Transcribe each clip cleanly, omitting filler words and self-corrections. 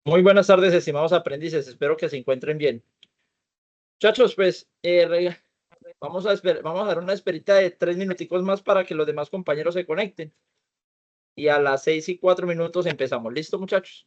Muy buenas tardes, estimados aprendices. Espero que se encuentren bien. Muchachos, pues vamos a dar una esperita de 3 minuticos más para que los demás compañeros se conecten. Y a las 6:04 empezamos. ¿Listo, muchachos?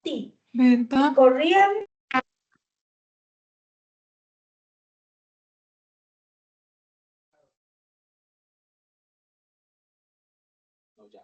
Sí, ¿verdad? Corrían. No, ya.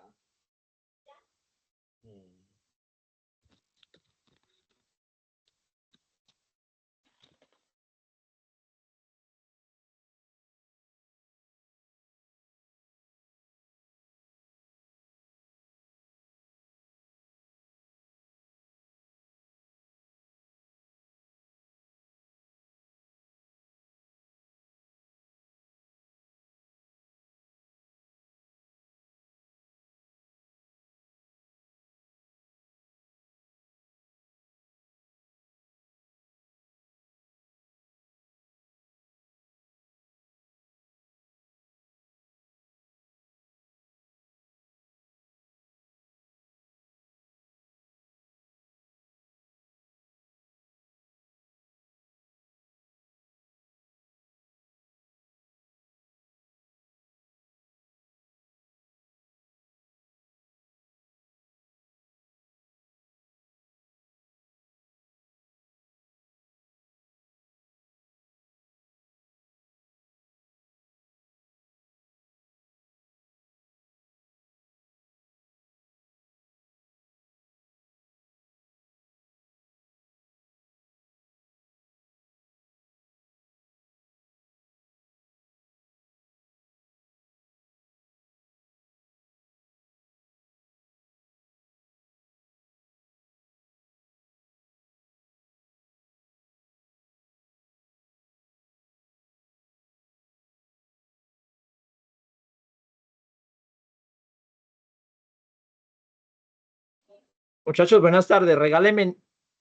Muchachos, buenas tardes. Regálenme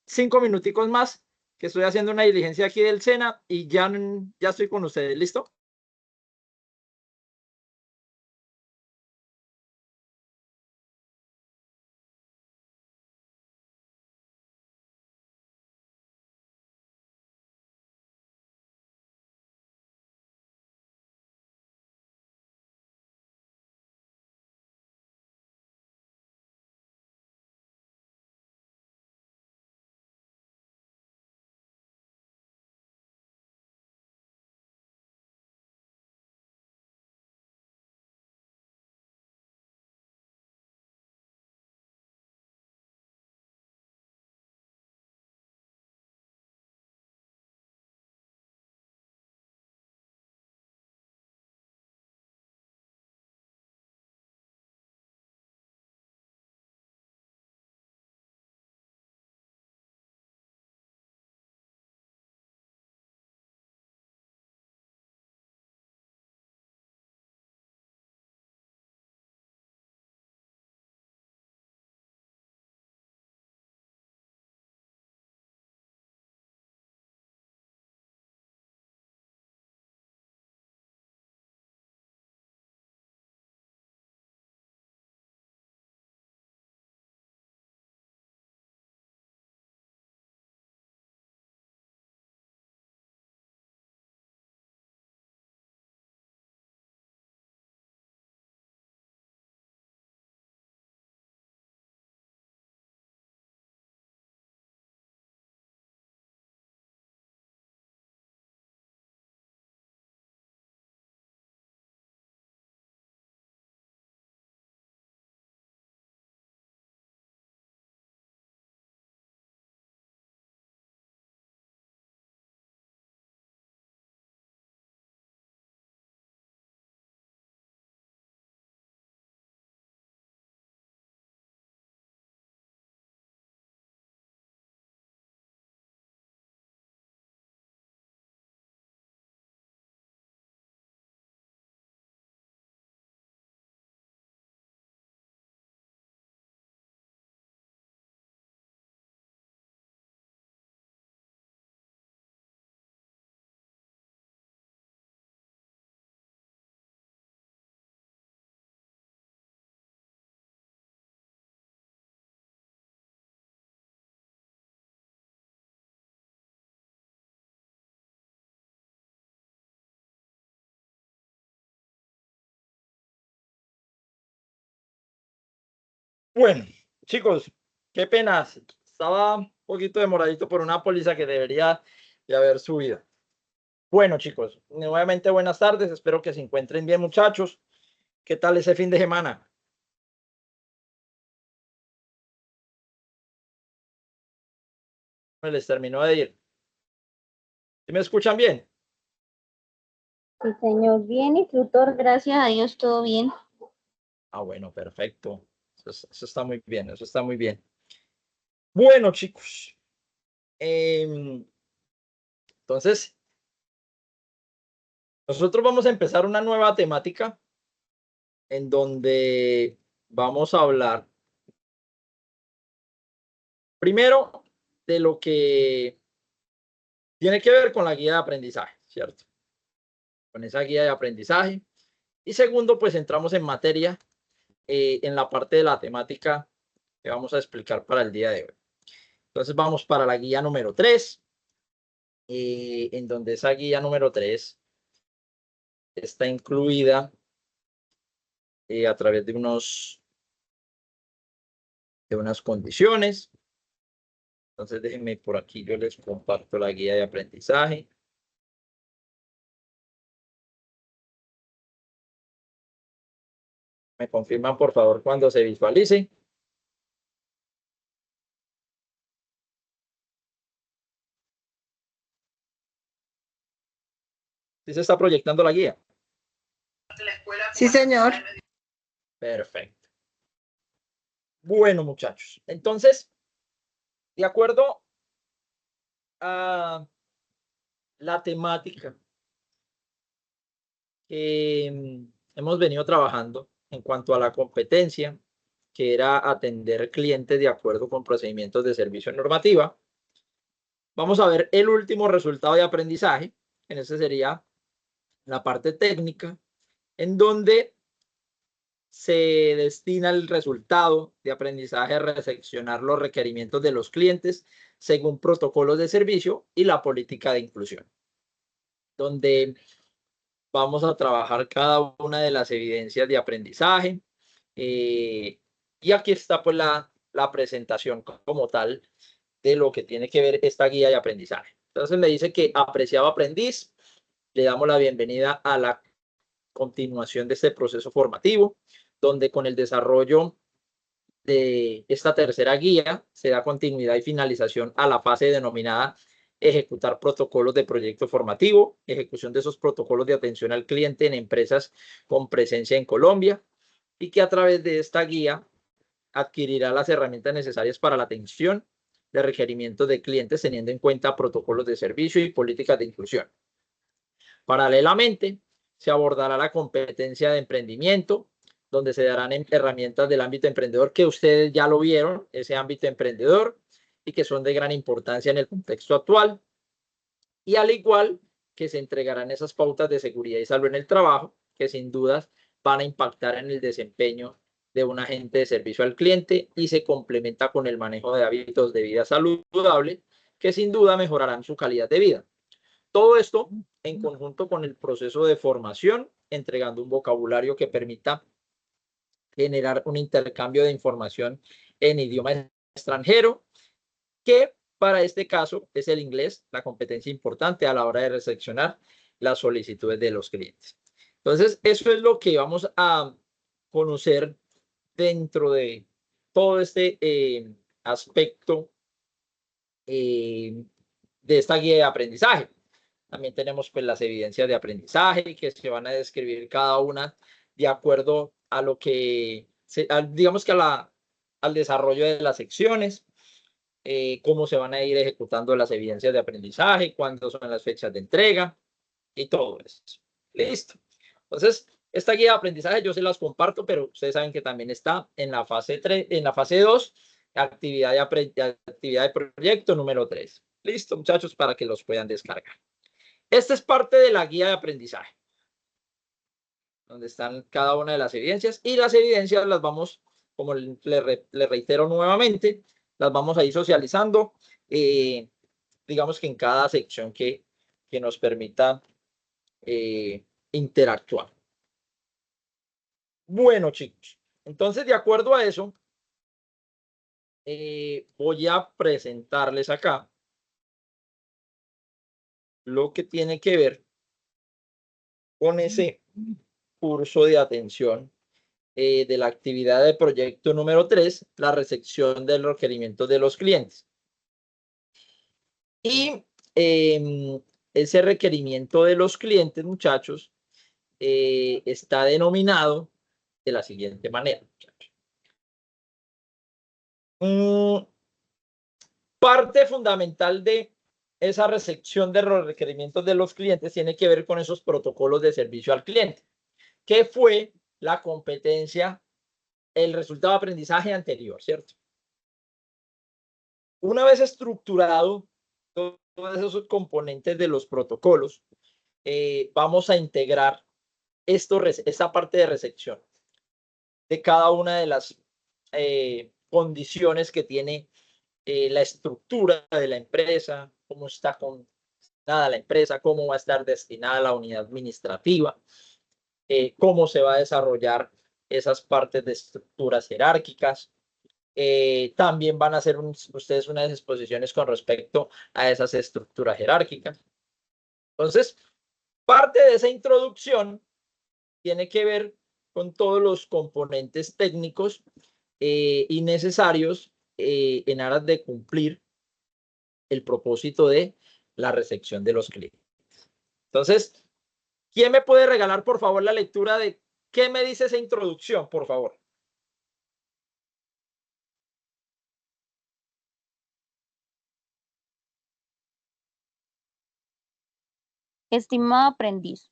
5 minuticos más, que estoy haciendo una diligencia aquí del SENA y ya estoy con ustedes. ¿Listo? Bueno, chicos, qué pena. Estaba un poquito demoradito por una póliza que debería de haber subido. Bueno, chicos, nuevamente buenas tardes. Espero que se encuentren bien, muchachos. ¿Qué tal ese fin de semana? Les terminó de ir. ¿Sí me escuchan bien? Sí, señor. Bien, instructor, gracias a Dios, todo bien. Ah, bueno, perfecto. Eso está muy bien, eso está muy bien. Bueno, chicos. Entonces, nosotros vamos a empezar una nueva temática en donde vamos a hablar primero de lo que tiene que ver con la guía de aprendizaje, ¿cierto? Con esa guía de aprendizaje. Y segundo, pues entramos en materia en la parte de la temática que vamos a explicar para el día de hoy. Entonces vamos para la guía número 3, en donde esa guía número 3 está incluida a través de unas condiciones. Entonces déjenme por aquí, yo les comparto la guía de aprendizaje. Me confirman por favor cuando se visualice. ¿Sí se está proyectando la guía? Sí, señor. Perfecto. Bueno, muchachos, entonces, de acuerdo a la temática que hemos venido trabajando en cuanto a la competencia, que era atender clientes de acuerdo con procedimientos de servicio normativa, vamos a ver el último resultado de aprendizaje. En ese sería la parte técnica, en donde se destina el resultado de aprendizaje a recepcionar los requerimientos de los clientes según protocolos de servicio y la política de inclusión, donde vamos a trabajar cada una de las evidencias de aprendizaje. Y aquí está pues la presentación como tal de lo que tiene que ver esta guía de aprendizaje. Entonces me dice que apreciado aprendiz, le damos la bienvenida a la continuación de este proceso formativo, donde con el desarrollo de esta tercera guía se da continuidad y finalización a la fase denominada ejecutar protocolos de proyecto formativo, ejecución de esos protocolos de atención al cliente en empresas con presencia en Colombia, y que a través de esta guía adquirirá las herramientas necesarias para la atención de requerimientos de clientes teniendo en cuenta protocolos de servicio y políticas de inclusión. Paralelamente, se abordará la competencia de emprendimiento, donde se darán herramientas del ámbito emprendedor que ustedes ya lo vieron, ese ámbito emprendedor, y que son de gran importancia en el contexto actual. Y al igual que se entregarán esas pautas de seguridad y salud en el trabajo, que sin dudas van a impactar en el desempeño de un agente de servicio al cliente y se complementa con el manejo de hábitos de vida saludable, que sin duda mejorarán su calidad de vida. Todo esto en conjunto con el proceso de formación, entregando un vocabulario que permita generar un intercambio de información en idioma extranjero, que para este caso es el inglés, la competencia importante a la hora de recepcionar las solicitudes de los clientes. Entonces, eso es lo que vamos a conocer dentro de todo este aspecto de esta guía de aprendizaje. También tenemos pues las evidencias de aprendizaje que se van a describir cada una de acuerdo a lo que, digamos que al desarrollo de las secciones, cómo se van a ir ejecutando las evidencias de aprendizaje, cuándo son las fechas de entrega y todo eso. Listo. Entonces, esta guía de aprendizaje yo se las comparto, pero ustedes saben que también está en la fase 3, en la fase 2, actividad de proyecto número 3. Listo, muchachos, para que los puedan descargar. Esta es parte de la guía de aprendizaje, donde están cada una de las evidencias, y las evidencias las vamos, como le reitero nuevamente, las vamos a ir socializando, digamos que en cada sección que nos permita interactuar. Bueno, chicos, entonces de acuerdo a eso, voy a presentarles acá lo que tiene que ver con ese curso de atención de la actividad de proyecto número 3, la recepción de los requerimientos de los clientes. Y ese requerimiento de los clientes, muchachos, está denominado de la siguiente manera. Parte fundamental de esa recepción de los requerimientos de los clientes tiene que ver con esos protocolos de servicio al cliente, que fue la competencia, el resultado de aprendizaje anterior, ¿cierto? Una vez estructurado todos esos componentes de los protocolos, vamos a integrar esta parte de recepción de cada una de las condiciones que tiene la estructura de la empresa, cómo está conformada la empresa, cómo va a estar destinada la unidad administrativa, cómo se va a desarrollar esas partes de estructuras jerárquicas. También van a hacer ustedes unas exposiciones con respecto a esas estructuras jerárquicas. Entonces, parte de esa introducción tiene que ver con todos los componentes técnicos y necesarios en aras de cumplir el propósito de la recepción de los clientes. Entonces, ¿quién me puede regalar, por favor, la lectura de qué me dice esa introducción, por favor? Estimado aprendiz,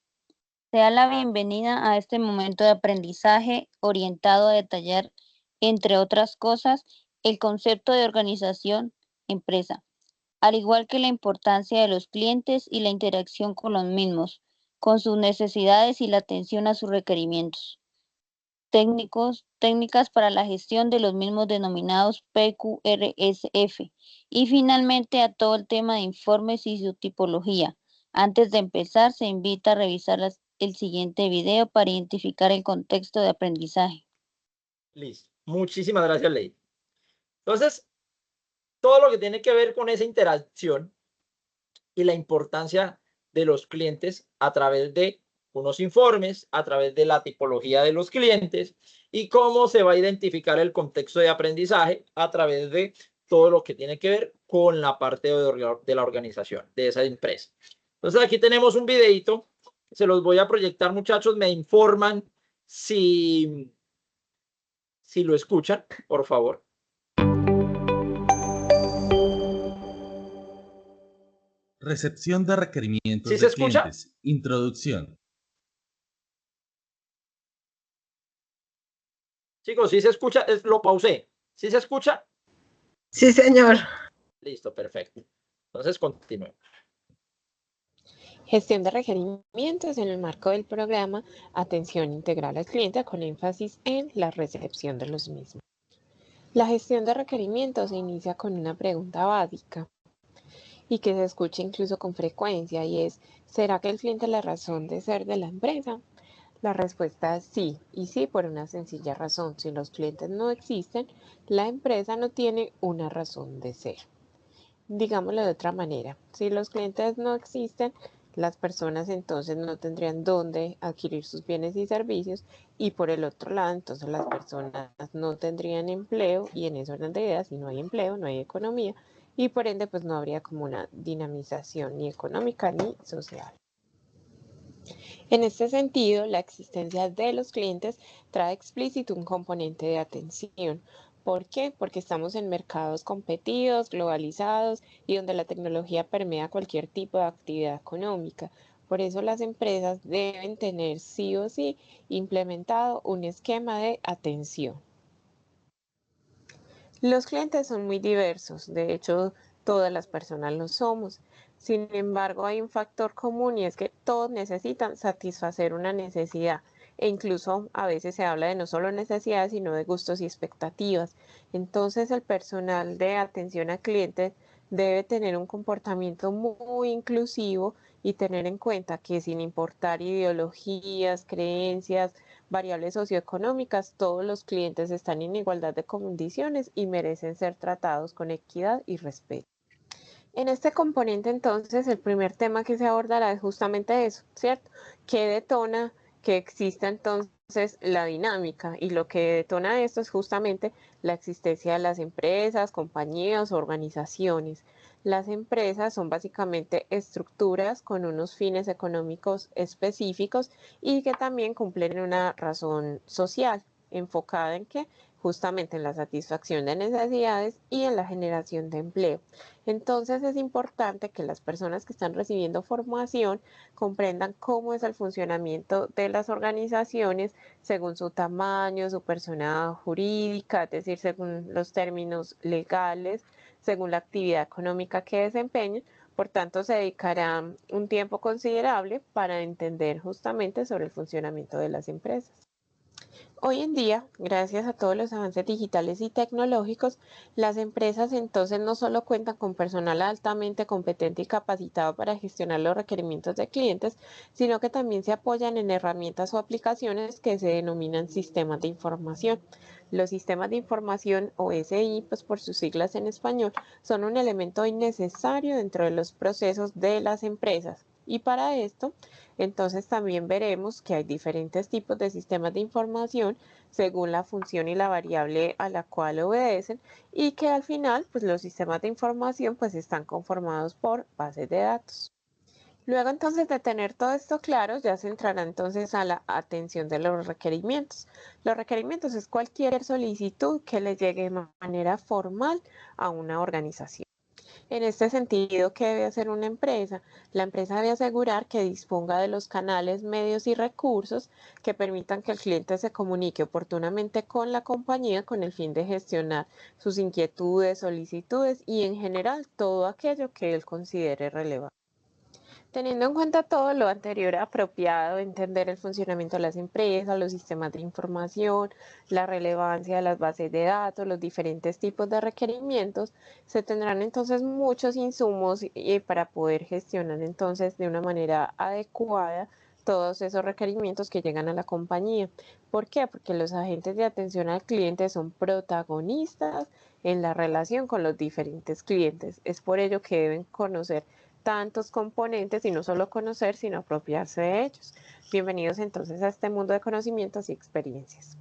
te da la bienvenida a este momento de aprendizaje orientado a detallar, entre otras cosas, el concepto de organización empresa, al igual que la importancia de los clientes y la interacción con los mismos, con sus necesidades y la atención a sus requerimientos. Técnicas para la gestión de los mismos denominados PQRSF y finalmente a todo el tema de informes y su tipología. Antes de empezar, se invita a revisar el siguiente video para identificar el contexto de aprendizaje. Listo. Muchísimas gracias, Ley. Entonces, todo lo que tiene que ver con esa interacción y la importancia de los clientes a través de unos informes, a través de la tipología de los clientes y cómo se va a identificar el contexto de aprendizaje a través de todo lo que tiene que ver con la parte de la organización de esa empresa. Entonces aquí tenemos un videito, se los voy a proyectar, muchachos, me informan si lo escuchan, por favor. Recepción de requerimientos ¿Sí de se escucha? clientes. Introducción. Chicos, ¿sí se escucha? Lo pausé. ¿Sí se escucha? Sí, señor. Listo, perfecto. Entonces continuemos. Gestión de requerimientos en el marco del programa Atención Integral al Cliente con énfasis en la recepción de los mismos. La gestión de requerimientos se inicia con una pregunta básica y que se escucha incluso con frecuencia y es, ¿será que el cliente es la razón de ser de la empresa? La respuesta es sí, y sí por una sencilla razón. Si los clientes no existen, la empresa no tiene una razón de ser. Digámoslo de otra manera, si los clientes no existen, las personas entonces no tendrían dónde adquirir sus bienes y servicios y por el otro lado, entonces las personas no tendrían empleo y en ese orden de ideas, si no hay empleo, no hay economía y por ende pues no habría como una dinamización ni económica ni social. En este sentido, la existencia de los clientes trae explícito un componente de atención. ¿Por qué? Porque estamos en mercados competidos, globalizados y donde la tecnología permea cualquier tipo de actividad económica. Por eso las empresas deben tener sí o sí implementado un esquema de atención. Los clientes son muy diversos, de hecho todas las personas lo somos. Sin embargo, hay un factor común y es que todos necesitan satisfacer una necesidad e incluso a veces se habla de no solo necesidades, sino de gustos y expectativas. Entonces, el personal de atención a clientes debe tener un comportamiento muy inclusivo y tener en cuenta que sin importar ideologías, creencias, variables socioeconómicas, todos los clientes están en igualdad de condiciones y merecen ser tratados con equidad y respeto. En este componente, entonces, el primer tema que se abordará es justamente eso, ¿cierto? ¿Qué detona que exista entonces la dinámica? Y lo que detona esto es justamente la existencia de las empresas, compañías, organizaciones. Las empresas son básicamente estructuras con unos fines económicos específicos y que también cumplen una razón social, enfocada en que justamente en la satisfacción de necesidades y en la generación de empleo. Entonces es importante que las personas que están recibiendo formación comprendan cómo es el funcionamiento de las organizaciones según su tamaño, su persona jurídica, es decir, según los términos legales, según la actividad económica que desempeñen. Por tanto, se dedicará un tiempo considerable para entender justamente sobre el funcionamiento de las empresas. Hoy en día, gracias a todos los avances digitales y tecnológicos, las empresas entonces no solo cuentan con personal altamente competente y capacitado para gestionar los requerimientos de clientes, sino que también se apoyan en herramientas o aplicaciones que se denominan sistemas de información. Los sistemas de información o SI, pues por sus siglas en español, son un elemento innecesario dentro de los procesos de las empresas. Y para esto, entonces también veremos que hay diferentes tipos de sistemas de información según la función y la variable a la cual obedecen y que al final pues los sistemas de información pues están conformados por bases de datos. Luego entonces de tener todo esto claro, ya se entrará entonces a la atención de los requerimientos. Los requerimientos es cualquier solicitud que le llegue de manera formal a una organización. En este sentido, ¿qué debe hacer una empresa? La empresa debe asegurar que disponga de los canales, medios y recursos que permitan que el cliente se comunique oportunamente con la compañía con el fin de gestionar sus inquietudes, solicitudes y en general todo aquello que él considere relevante. Teniendo en cuenta todo lo anterior apropiado, entender el funcionamiento de las empresas, los sistemas de información, la relevancia de las bases de datos, los diferentes tipos de requerimientos, se tendrán entonces muchos insumos para poder gestionar entonces de una manera adecuada todos esos requerimientos que llegan a la compañía. ¿Por qué? Porque los agentes de atención al cliente son protagonistas en la relación con los diferentes clientes. Es por ello que deben conocer tantos componentes y no solo conocer, sino apropiarse de ellos. Bienvenidos entonces a este mundo de conocimientos y experiencias.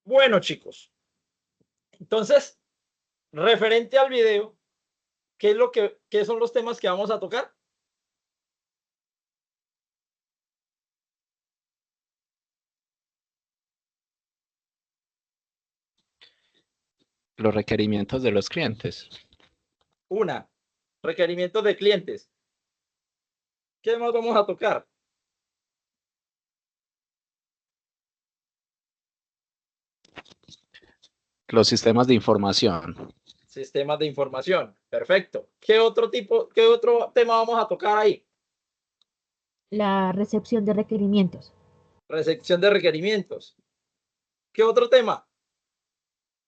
Bueno, chicos, entonces, referente al video, ¿qué son los temas que vamos a tocar? Los requerimientos de los clientes. Una, requerimientos de clientes. ¿Qué más vamos a tocar? Los sistemas de información. Sistemas de información. Perfecto. ¿Qué otro tema vamos a tocar ahí? La recepción de requerimientos. Recepción de requerimientos. ¿Qué otro tema?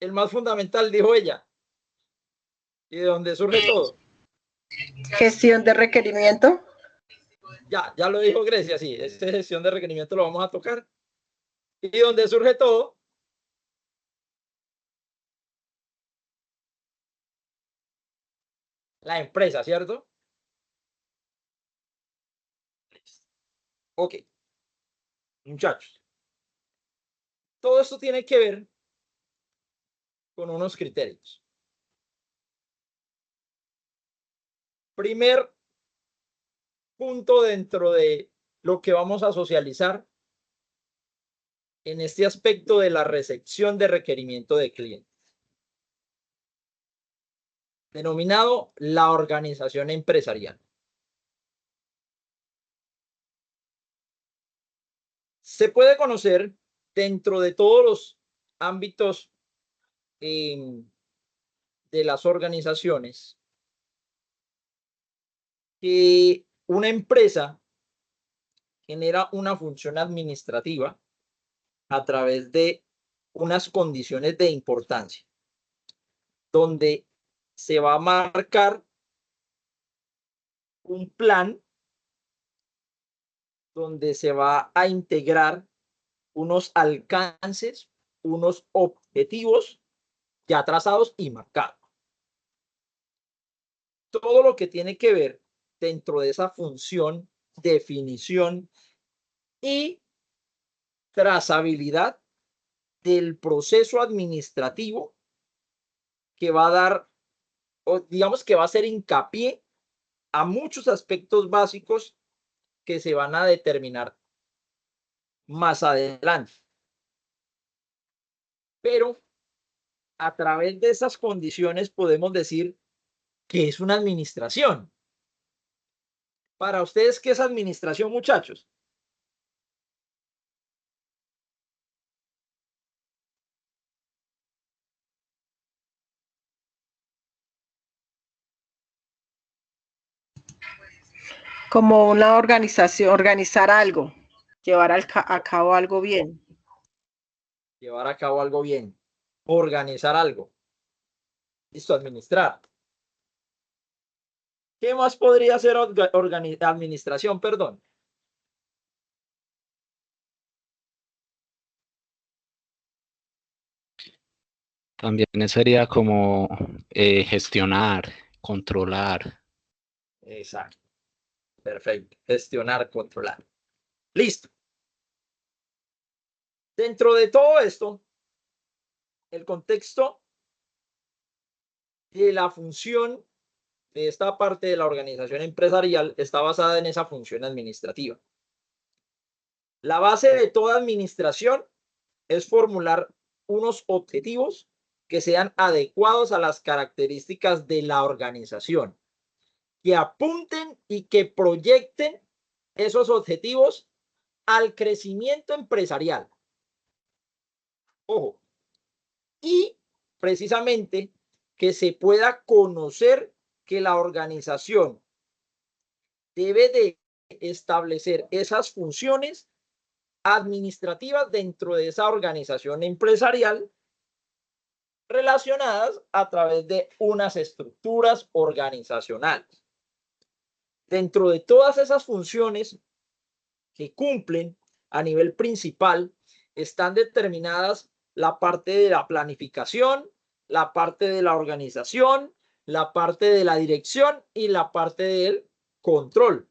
El más fundamental, dijo ella. ¿Y de dónde surge todo? Gestión de requerimiento. Ya lo dijo Grecia, sí. Esta gestión de requerimientos lo vamos a tocar. ¿Y dónde surge todo? La empresa, ¿cierto? Ok. Muchachos. Todo esto tiene que ver con unos criterios. Primer punto dentro de lo que vamos a socializar en este aspecto de la recepción de requerimiento de clientes, denominado la organización empresarial. Se puede conocer dentro de todos los ámbitos de las organizaciones que una empresa genera una función administrativa a través de unas condiciones de importancia, donde se va a marcar un plan donde se va a integrar unos alcances, unos objetivos ya trazados y marcados. Todo lo que tiene que ver dentro de esa función, definición y trazabilidad del proceso administrativo que va a dar, o digamos que va a hacer hincapié a muchos aspectos básicos que se van a determinar más adelante. Pero a través de esas condiciones podemos decir que es una administración. Para ustedes, ¿qué es administración, muchachos? Como una organización, organizar algo, llevar a cabo algo bien. Llevar a cabo algo bien, organizar algo. Listo, administrar. ¿Qué más podría ser administración? Perdón. También sería como gestionar, controlar. Exacto. Perfecto. Gestionar, controlar. Listo. Dentro de todo esto, el contexto de la función de esta parte de la organización empresarial está basada en esa función administrativa. La base de toda administración es formular unos objetivos que sean adecuados a las características de la organización, que apunten y que proyecten esos objetivos al crecimiento empresarial. Ojo, y precisamente que se pueda conocer que la organización debe de establecer esas funciones administrativas dentro de esa organización empresarial relacionadas a través de unas estructuras organizacionales. Dentro de todas esas funciones que cumplen a nivel principal, están determinadas la parte de la planificación, la parte de la organización, la parte de la dirección y la parte del control.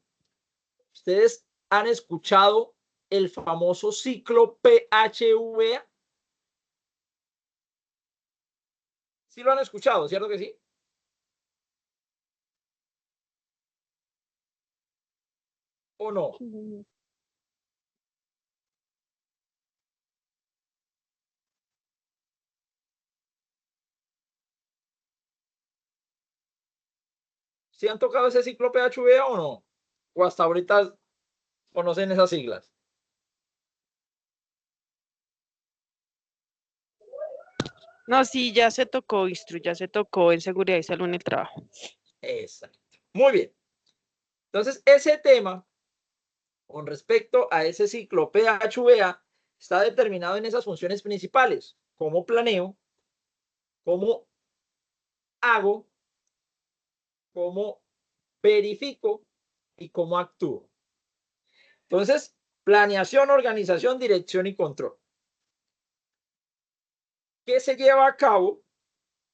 Ustedes han escuchado el famoso ciclo PHVA. ¿Sí lo han escuchado, cierto que sí? ¿O no? ¿Sí han tocado ese ciclo PHVA o no? ¿O hasta ahorita conocen esas siglas? No, sí, ya se tocó Istru, ya se tocó en seguridad y salud en el trabajo. Exacto. Muy bien. Entonces, ese tema, con respecto a ese ciclo PHVA, está determinado en esas funciones principales: cómo planeo, cómo hago, cómo verifico y cómo actúo. Entonces, planeación, organización, dirección y control. ¿Qué se lleva a cabo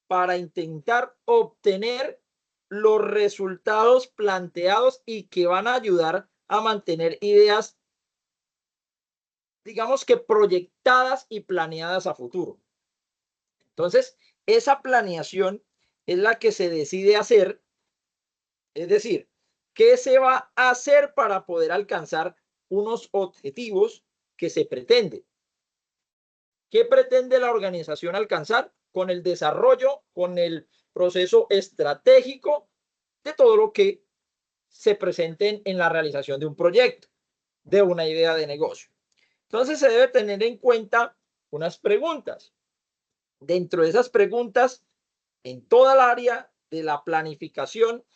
para intentar obtener los resultados planteados y que van a ayudar a mantener ideas, digamos que proyectadas y planeadas a futuro? Entonces, esa planeación es la que se decide hacer, es decir, ¿qué se va a hacer para poder alcanzar unos objetivos que se pretenden? ¿Qué pretende la organización alcanzar con el desarrollo, con el proceso estratégico de todo lo que se presente en la realización de un proyecto, de una idea de negocio? Entonces se debe tener en cuenta unas preguntas. Dentro de esas preguntas, en toda el área de la planificación,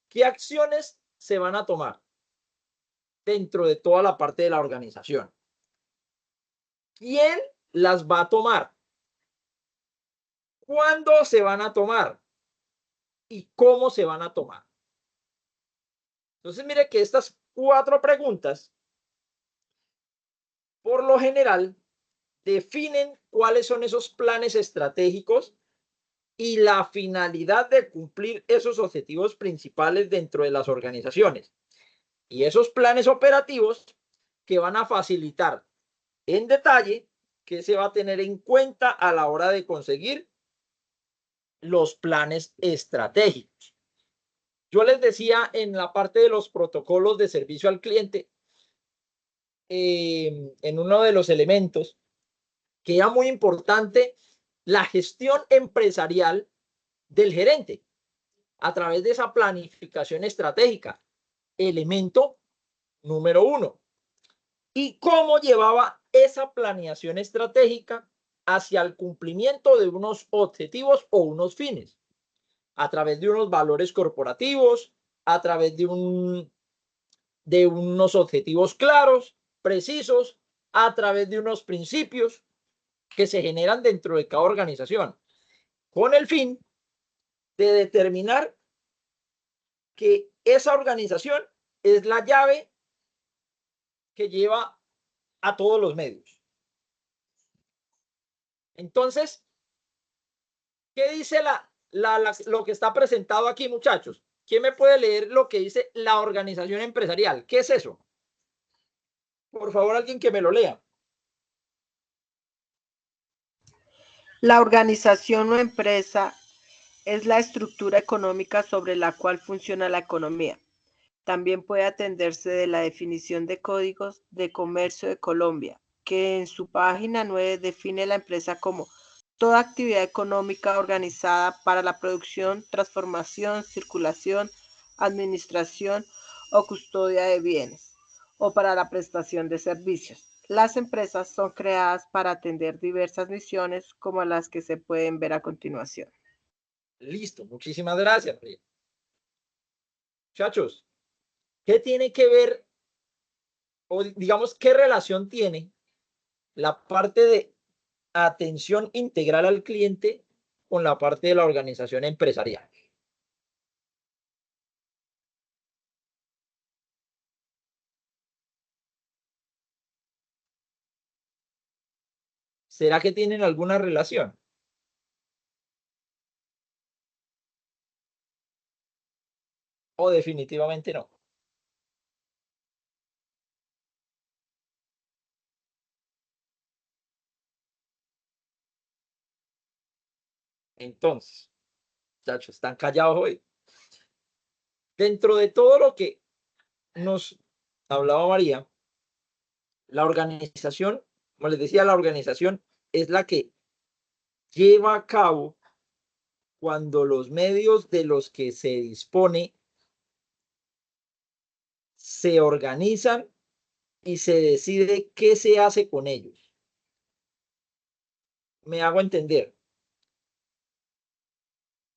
¿qué acciones se van a tomar dentro de toda la parte de la organización? ¿Quién las va a tomar? ¿Cuándo se van a tomar? ¿Y cómo se van a tomar? Entonces, mire que estas 4 preguntas por lo general, definen cuáles son esos planes estratégicos y la finalidad de cumplir esos objetivos principales dentro de las organizaciones. Y esos planes operativos que van a facilitar en detalle qué se va a tener en cuenta a la hora de conseguir los planes estratégicos. Yo les decía en la parte de los protocolos de servicio al cliente, en uno de los elementos, que era muy importante la gestión empresarial del gerente a través de esa planificación estratégica, elemento número 1. Y cómo llevaba esa planeación estratégica hacia el cumplimiento de unos objetivos o unos fines, a través de unos valores corporativos, a través de unos objetivos claros, precisos, a través de unos principios que se generan dentro de cada organización, con el fin de determinar que esa organización es la llave que lleva a todos los medios. Entonces, ¿qué dice lo que está presentado aquí, muchachos? ¿Quién me puede leer lo que dice la organización empresarial? ¿Qué es eso? Por favor, alguien que me lo lea. La organización o empresa es la estructura económica sobre la cual funciona la economía. También puede atenderse de la definición de códigos de comercio de Colombia, que en su página 9 define la empresa como toda actividad económica organizada para la producción, transformación, circulación, administración o custodia de bienes, o para la prestación de servicios. Las empresas son creadas para atender diversas misiones como las que se pueden ver a continuación. Listo, muchísimas gracias, María. Muchachos, ¿qué tiene que ver, o digamos, qué relación tiene la parte de atención integral al cliente con la parte de la organización empresarial? ¿Será que tienen alguna relación? O definitivamente no. Entonces, muchachos, están callados hoy. Dentro de todo lo que nos hablaba María, la organización, como les decía, la organización es la que lleva a cabo cuando los medios de los que se dispone se organizan y se decide qué se hace con ellos. Me hago entender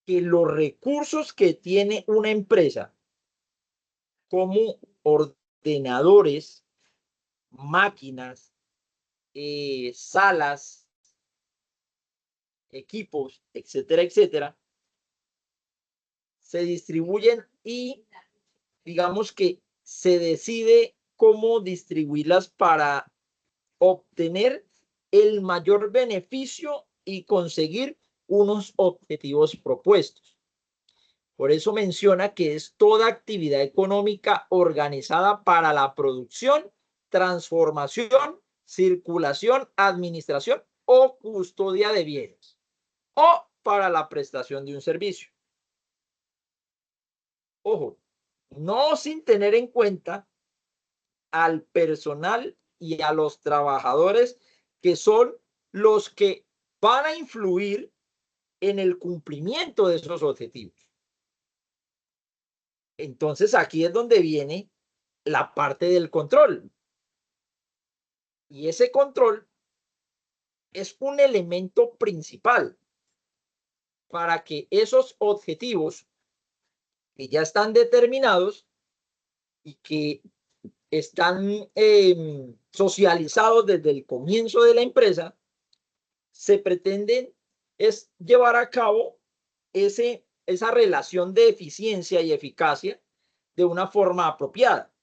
que los recursos que tiene una empresa, como ordenadores, máquinas, salas, equipos, etcétera, etcétera, se distribuyen y digamos que se decide cómo distribuirlas para obtener el mayor beneficio y conseguir unos objetivos propuestos. Por eso menciona que es toda actividad económica organizada para la producción, transformación, circulación, administración o custodia de bienes o para la prestación de un servicio. Ojo, no sin tener en cuenta al personal y a los trabajadores que son los que van a influir en el cumplimiento de esos objetivos. Entonces aquí es donde viene la parte del control. Y ese control es un elemento principal para que esos objetivos que ya están determinados y que están socializados desde el comienzo de la empresa, se pretenden es llevar a cabo esa relación de eficiencia y eficacia de una forma apropiada,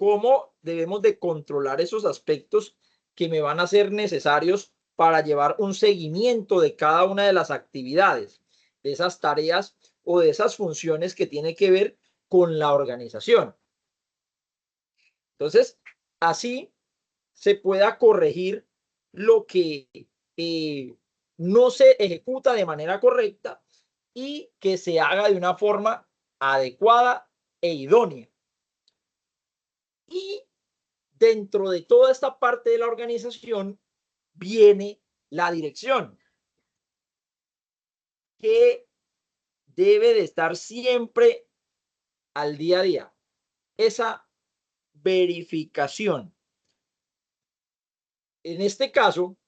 cómo debemos de controlar esos aspectos que me van a ser necesarios para llevar un seguimiento de cada una de las actividades, de esas tareas o de esas funciones que tiene que ver con la organización. Entonces, así se pueda corregir lo que no se ejecuta de manera correcta y que se haga de una forma adecuada e idónea. Y dentro de toda esta parte de la organización viene la dirección, que debe de estar siempre al día a día. Esa verificación. En este caso,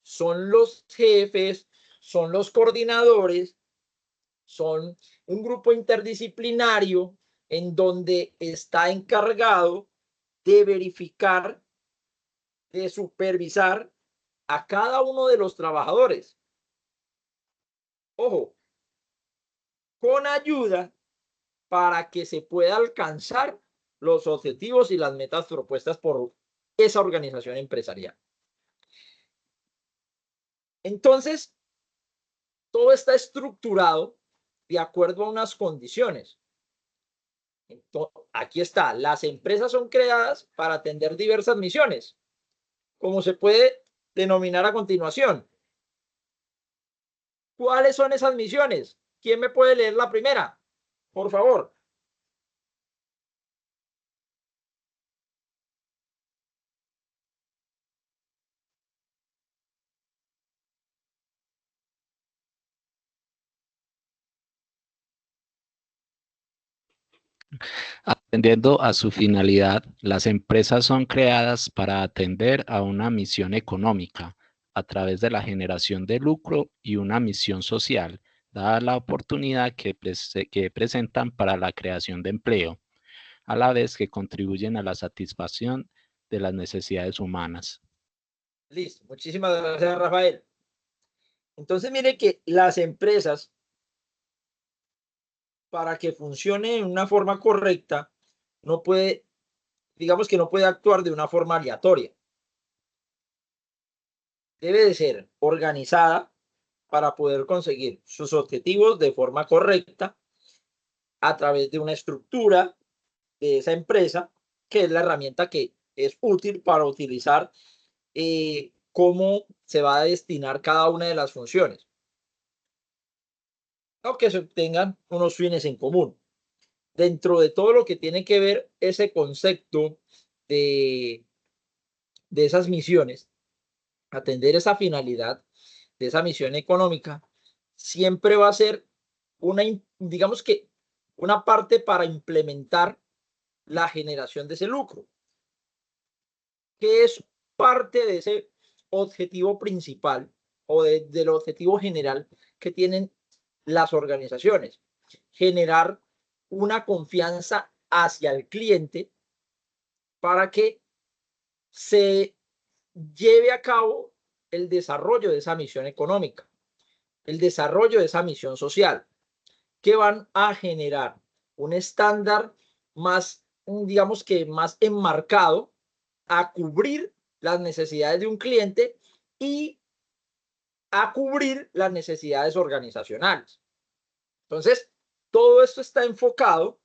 son los jefes, son los coordinadores, son un grupo interdisciplinario en donde está encargado de verificar, de supervisar a cada uno de los trabajadores. Ojo, con ayuda para que se pueda alcanzar los objetivos y las metas propuestas por esa organización empresarial. Entonces, todo está estructurado de acuerdo a unas condiciones. Entonces, aquí está, las empresas son creadas para atender diversas misiones, como se puede denominar a continuación. ¿Cuáles son esas misiones? ¿Quién me puede leer la primera? Por favor. Atendiendo a su finalidad, las empresas son creadas para atender a una misión económica a través de la generación de lucro y una misión social, dada la oportunidad que presentan para la creación de empleo, a la vez que contribuyen a la satisfacción de las necesidades humanas. Listo, muchísimas gracias, Rafael. Entonces, mire que las empresas, para que funcione de una forma correcta, no puede, digamos que no puede actuar de una forma aleatoria. Debe de ser organizada para poder conseguir sus objetivos de forma correcta a través de una estructura de esa empresa, que es la herramienta que es útil para utilizar cómo se va a destinar cada una de las funciones, aunque se obtengan unos fines en común. Dentro de todo lo que tiene que ver ese concepto de esas misiones, atender esa finalidad de esa misión económica, siempre va a ser una, digamos que una parte para implementar la generación de ese lucro, que es parte de ese objetivo principal o del objetivo general que tienen las organizaciones. Generar una confianza hacia el cliente para que se lleve a cabo el desarrollo de esa misión económica, el desarrollo de esa misión social, que van a generar un estándar más, digamos que más enmarcado a cubrir las necesidades de un cliente y a cubrir las necesidades organizacionales. Entonces, todo esto está enfocado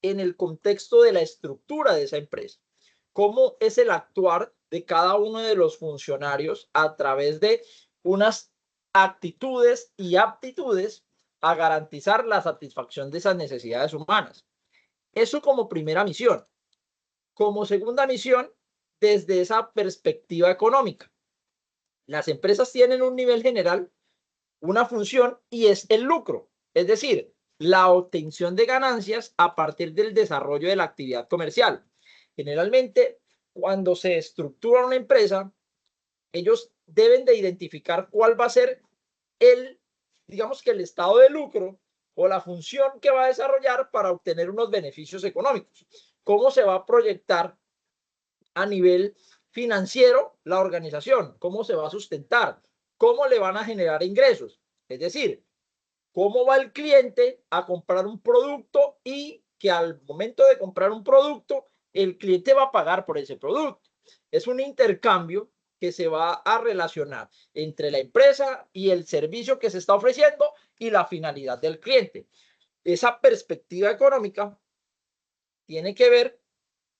en el contexto de la estructura de esa empresa. Cómo es el actuar de cada uno de los funcionarios a través de unas actitudes y aptitudes a garantizar la satisfacción de esas necesidades humanas. Eso como primera misión. Como segunda misión, desde esa perspectiva económica. Las empresas tienen un nivel general, una función, y es el lucro, es decir, la obtención de ganancias a partir del desarrollo de la actividad comercial. Generalmente, cuando se estructura una empresa, ellos deben de identificar cuál va a ser digamos que el estado de lucro o la función que va a desarrollar para obtener unos beneficios económicos. ¿Cómo se va a proyectar a nivel financiero la organización? ¿Cómo se va a sustentar? ¿Cómo le van a generar ingresos? Es decir, ¿cómo va el cliente a comprar un producto y que al momento de comprar un producto el cliente va a pagar por ese producto. Es un intercambio que se va a relacionar entre la empresa y el servicio que se está ofreciendo y la finalidad del cliente. Esa perspectiva económica tiene que ver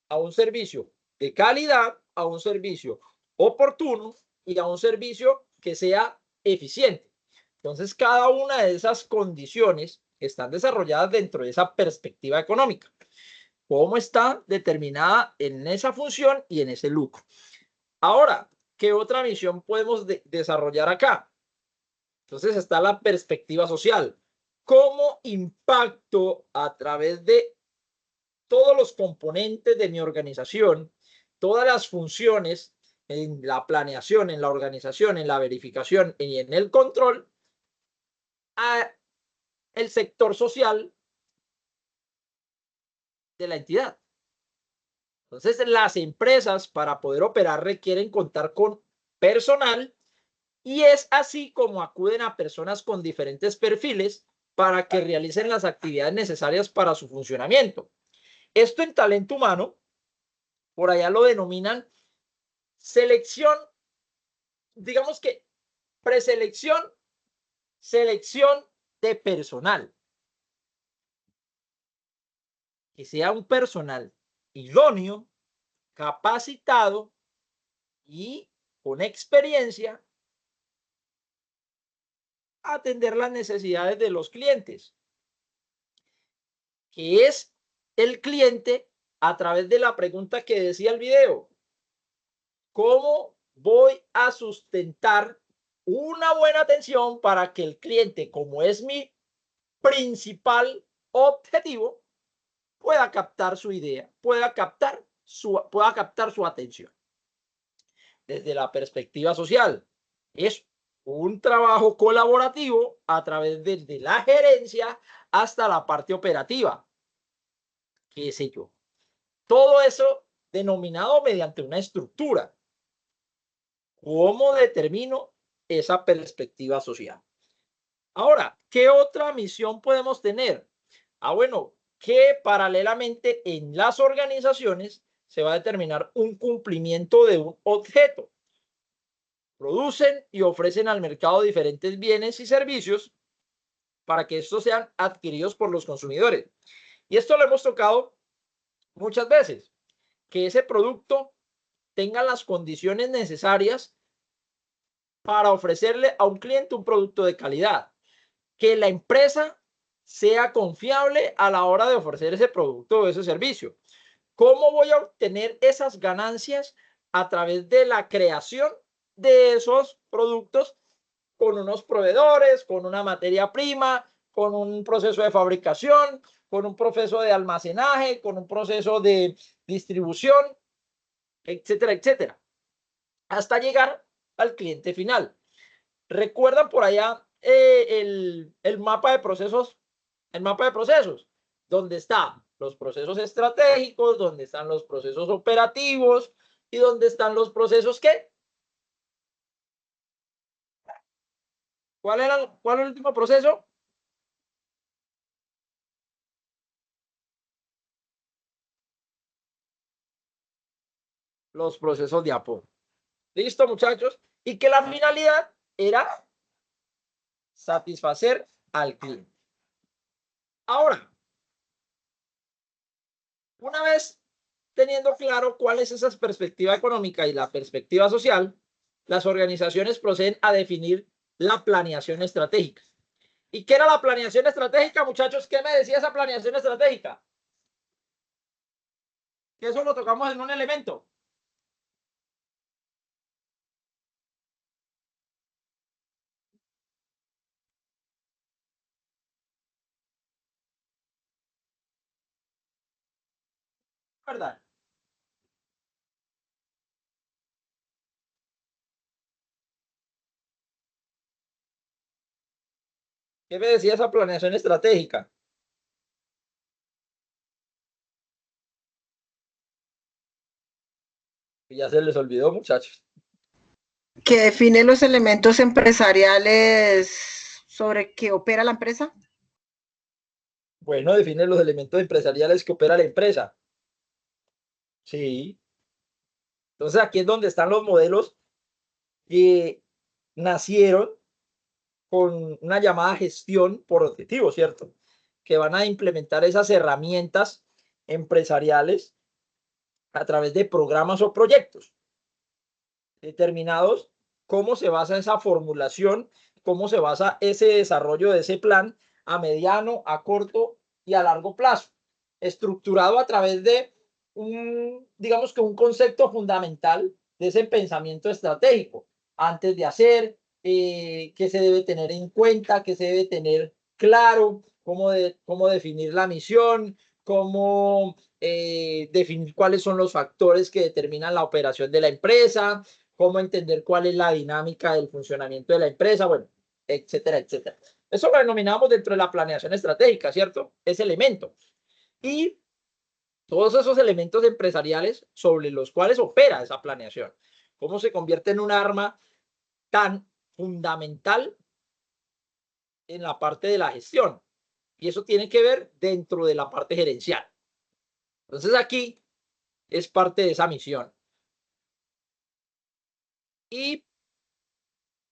a un servicio de calidad, a un servicio oportuno y a un servicio que sea eficiente. Entonces, cada una de esas condiciones están desarrolladas dentro de esa perspectiva económica. ¿Cómo está determinada en esa función y en ese lucro? Ahora, ¿qué otra misión podemos desarrollar acá? Entonces está la perspectiva social. ¿Cómo impacto a través de todos los componentes de mi organización, todas las funciones en la planeación, en la organización, en la verificación y en el control a el sector social de la entidad? Entonces, las empresas para poder operar requieren contar con personal y es así como acuden a personas con diferentes perfiles para que realicen las actividades necesarias para su funcionamiento. Esto en talento humano, por allá lo denominan selección, digamos que preselección, selección de personal. Que sea un personal idóneo, capacitado y con experiencia a atender las necesidades de los clientes, que es el cliente a través de la pregunta que decía el video. ¿Cómo voy a sustentar una buena atención para que el cliente, como es mi principal objetivo, pueda captar su idea, pueda captar su atención? Desde la perspectiva social, es un trabajo colaborativo a través de la gerencia hasta la parte operativa, qué sé yo. Todo eso denominado mediante una estructura. ¿Cómo determino esa perspectiva social? Ahora, ¿qué otra misión podemos tener? Bueno, que paralelamente en las organizaciones se va a determinar un cumplimiento de un objeto. Producen y ofrecen al mercado diferentes bienes y servicios para que estos sean adquiridos por los consumidores. Y esto lo hemos tocado muchas veces, que ese producto tenga las condiciones necesarias para ofrecerle a un cliente un producto de calidad, que la empresa sea confiable a la hora de ofrecer ese producto o ese servicio. ¿Cómo voy a obtener esas ganancias? A través de la creación de esos productos con unos proveedores, con una materia prima, con un proceso de fabricación, con un proceso de almacenaje, con un proceso de distribución, etcétera, etcétera, hasta llegar al cliente final. ¿Recuerdan por allá el mapa de procesos? El mapa de procesos, donde están los procesos estratégicos, donde están los procesos operativos y donde están los procesos ¿qué? ¿Cuál era el último proceso? Los procesos de apoyo. ¿Listo, muchachos? Y que la finalidad era satisfacer al cliente. Ahora, una vez teniendo claro cuál es esa perspectiva económica y la perspectiva social, las organizaciones proceden a definir la planeación estratégica. ¿Y qué era la planeación estratégica, muchachos? ¿Qué me decía esa planeación estratégica? Que eso lo tocamos en un elemento. ¿Verdad? ¿Qué me decía esa planeación estratégica? Ya se les olvidó, muchachos. Que define los elementos empresariales sobre que opera la empresa. Bueno, define los elementos empresariales que opera la empresa. Sí. Entonces aquí es donde están los modelos que nacieron con una llamada gestión por objetivo, ¿cierto? Que van a implementar esas herramientas empresariales a través de programas o proyectos determinados, cómo se basa esa formulación, cómo se basa ese desarrollo de ese plan a mediano, a corto y a largo plazo, estructurado a través de digamos que un concepto fundamental de ese pensamiento estratégico, antes de hacer, qué se debe tener en cuenta, qué se debe tener claro, cómo definir la misión, cómo definir cuáles son los factores que determinan la operación de la empresa, cómo entender cuál es la dinámica del funcionamiento de la empresa, bueno, etcétera, etcétera. Eso lo denominamos dentro de la planeación estratégica, ¿cierto? Ese elemento. Y todos esos elementos empresariales sobre los cuales opera esa planeación. Cómo se convierte en un arma tan fundamental en la parte de la gestión. Y eso tiene que ver dentro de la parte gerencial. Entonces aquí es parte de esa misión. Y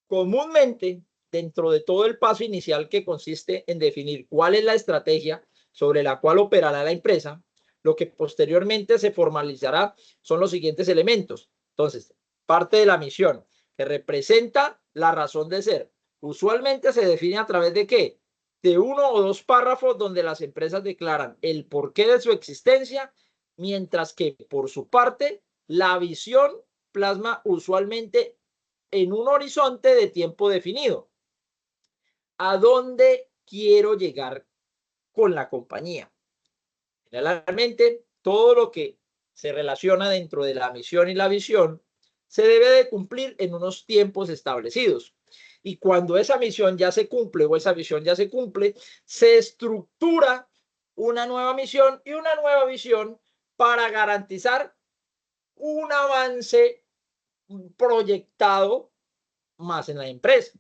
comúnmente, dentro de todo el paso inicial que consiste en definir cuál es la estrategia sobre la cual operará la empresa, lo que posteriormente se formalizará son los siguientes elementos. Entonces, parte de la misión, que representa la razón de ser. Usualmente se define a través de ¿qué? De uno o dos párrafos donde las empresas declaran el porqué de su existencia, mientras que por su parte, la visión plasma usualmente en un horizonte de tiempo definido. ¿A dónde quiero llegar con la compañía? Generalmente, todo lo que se relaciona dentro de la misión y la visión se debe de cumplir en unos tiempos establecidos. Y cuando esa misión ya se cumple o esa visión ya se cumple, se estructura una nueva misión y una nueva visión para garantizar un avance proyectado más en la empresa.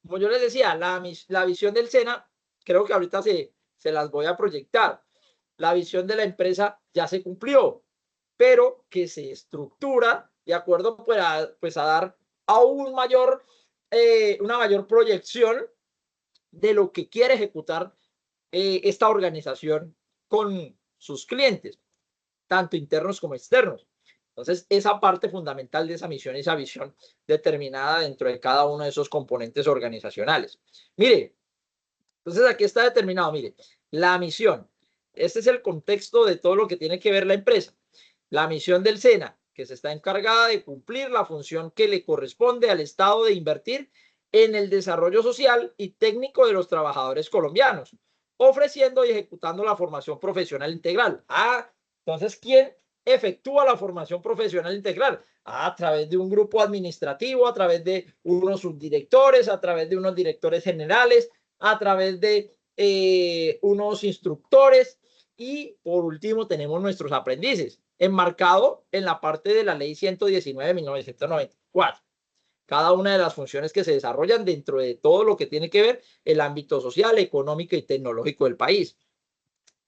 Como yo les decía, la visión del SENA, creo que ahorita se las voy a proyectar. La visión de la empresa ya se cumplió, pero que se estructura de acuerdo pues a dar aún mayor, una mayor proyección de lo que quiere ejecutar esta organización con sus clientes, tanto internos como externos. Entonces, esa parte fundamental de esa misión y esa visión determinada dentro de cada uno de esos componentes organizacionales. Mire, entonces aquí está determinado, mire, la misión. Este es el contexto de todo lo que tiene que ver la empresa. La misión del SENA, que se está encargada de cumplir la función que le corresponde al Estado de invertir en el desarrollo social y técnico de los trabajadores colombianos, ofreciendo y ejecutando la formación profesional integral. Entonces, ¿quién efectúa la formación profesional integral? A través de un grupo administrativo, a través de unos subdirectores, a través de unos directores generales, a través de unos instructores y por último tenemos nuestros aprendices, enmarcado en la parte de la ley 119 de 1994. Cada una de las funciones que se desarrollan dentro de todo lo que tiene que ver el ámbito social, económico y tecnológico del país.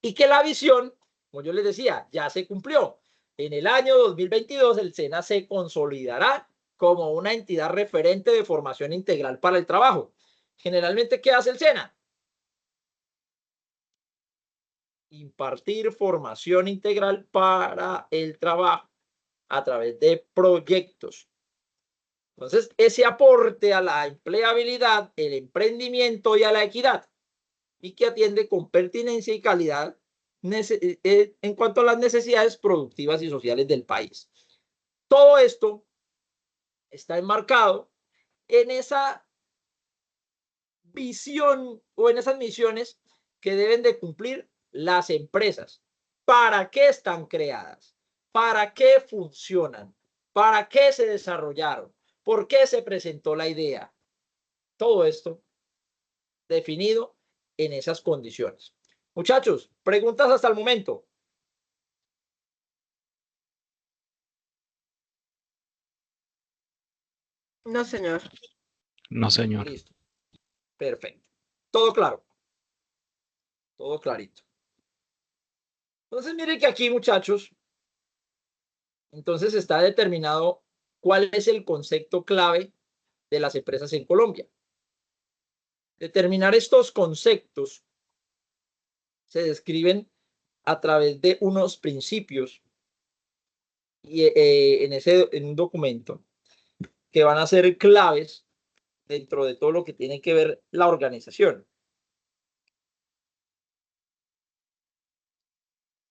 Y que la visión, como yo les decía, ya se cumplió. En el año 2022 el SENA se consolidará como una entidad referente de formación integral para el trabajo. Generalmente, ¿qué hace el SENA? Impartir formación integral para el trabajo a través de proyectos. Entonces, ese aporte a la empleabilidad, el emprendimiento y a la equidad, y que atiende con pertinencia y calidad en cuanto a las necesidades productivas y sociales del país. Todo esto está enmarcado en esa visión o en esas misiones que deben de cumplir las empresas. ¿Para qué están creadas? ¿Para qué funcionan? ¿Para qué se desarrollaron? ¿Por qué se presentó la idea? Todo esto definido en esas condiciones. Muchachos, preguntas hasta el momento. No, señor. No, señor. Listo. Perfecto. Todo claro. Todo clarito. Entonces, miren que aquí, muchachos, Entonces está determinado cuál es el concepto clave de las empresas en Colombia. Determinar estos conceptos se describen a través de unos principios y, en un documento que van a ser claves dentro de todo lo que tiene que ver la organización.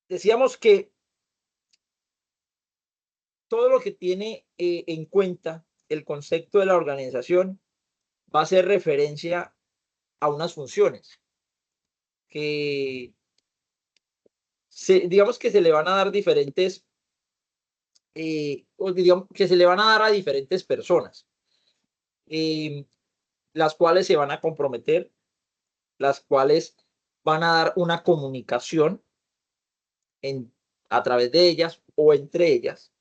Decíamos que todo lo que tiene en cuenta el concepto de la organización va a hacer referencia a unas funciones que digamos que se le van a dar diferentes, o digamos que se le van a dar a diferentes personas, las cuales se van a comprometer, las cuales van a dar una comunicación a través de ellas o entre ellas,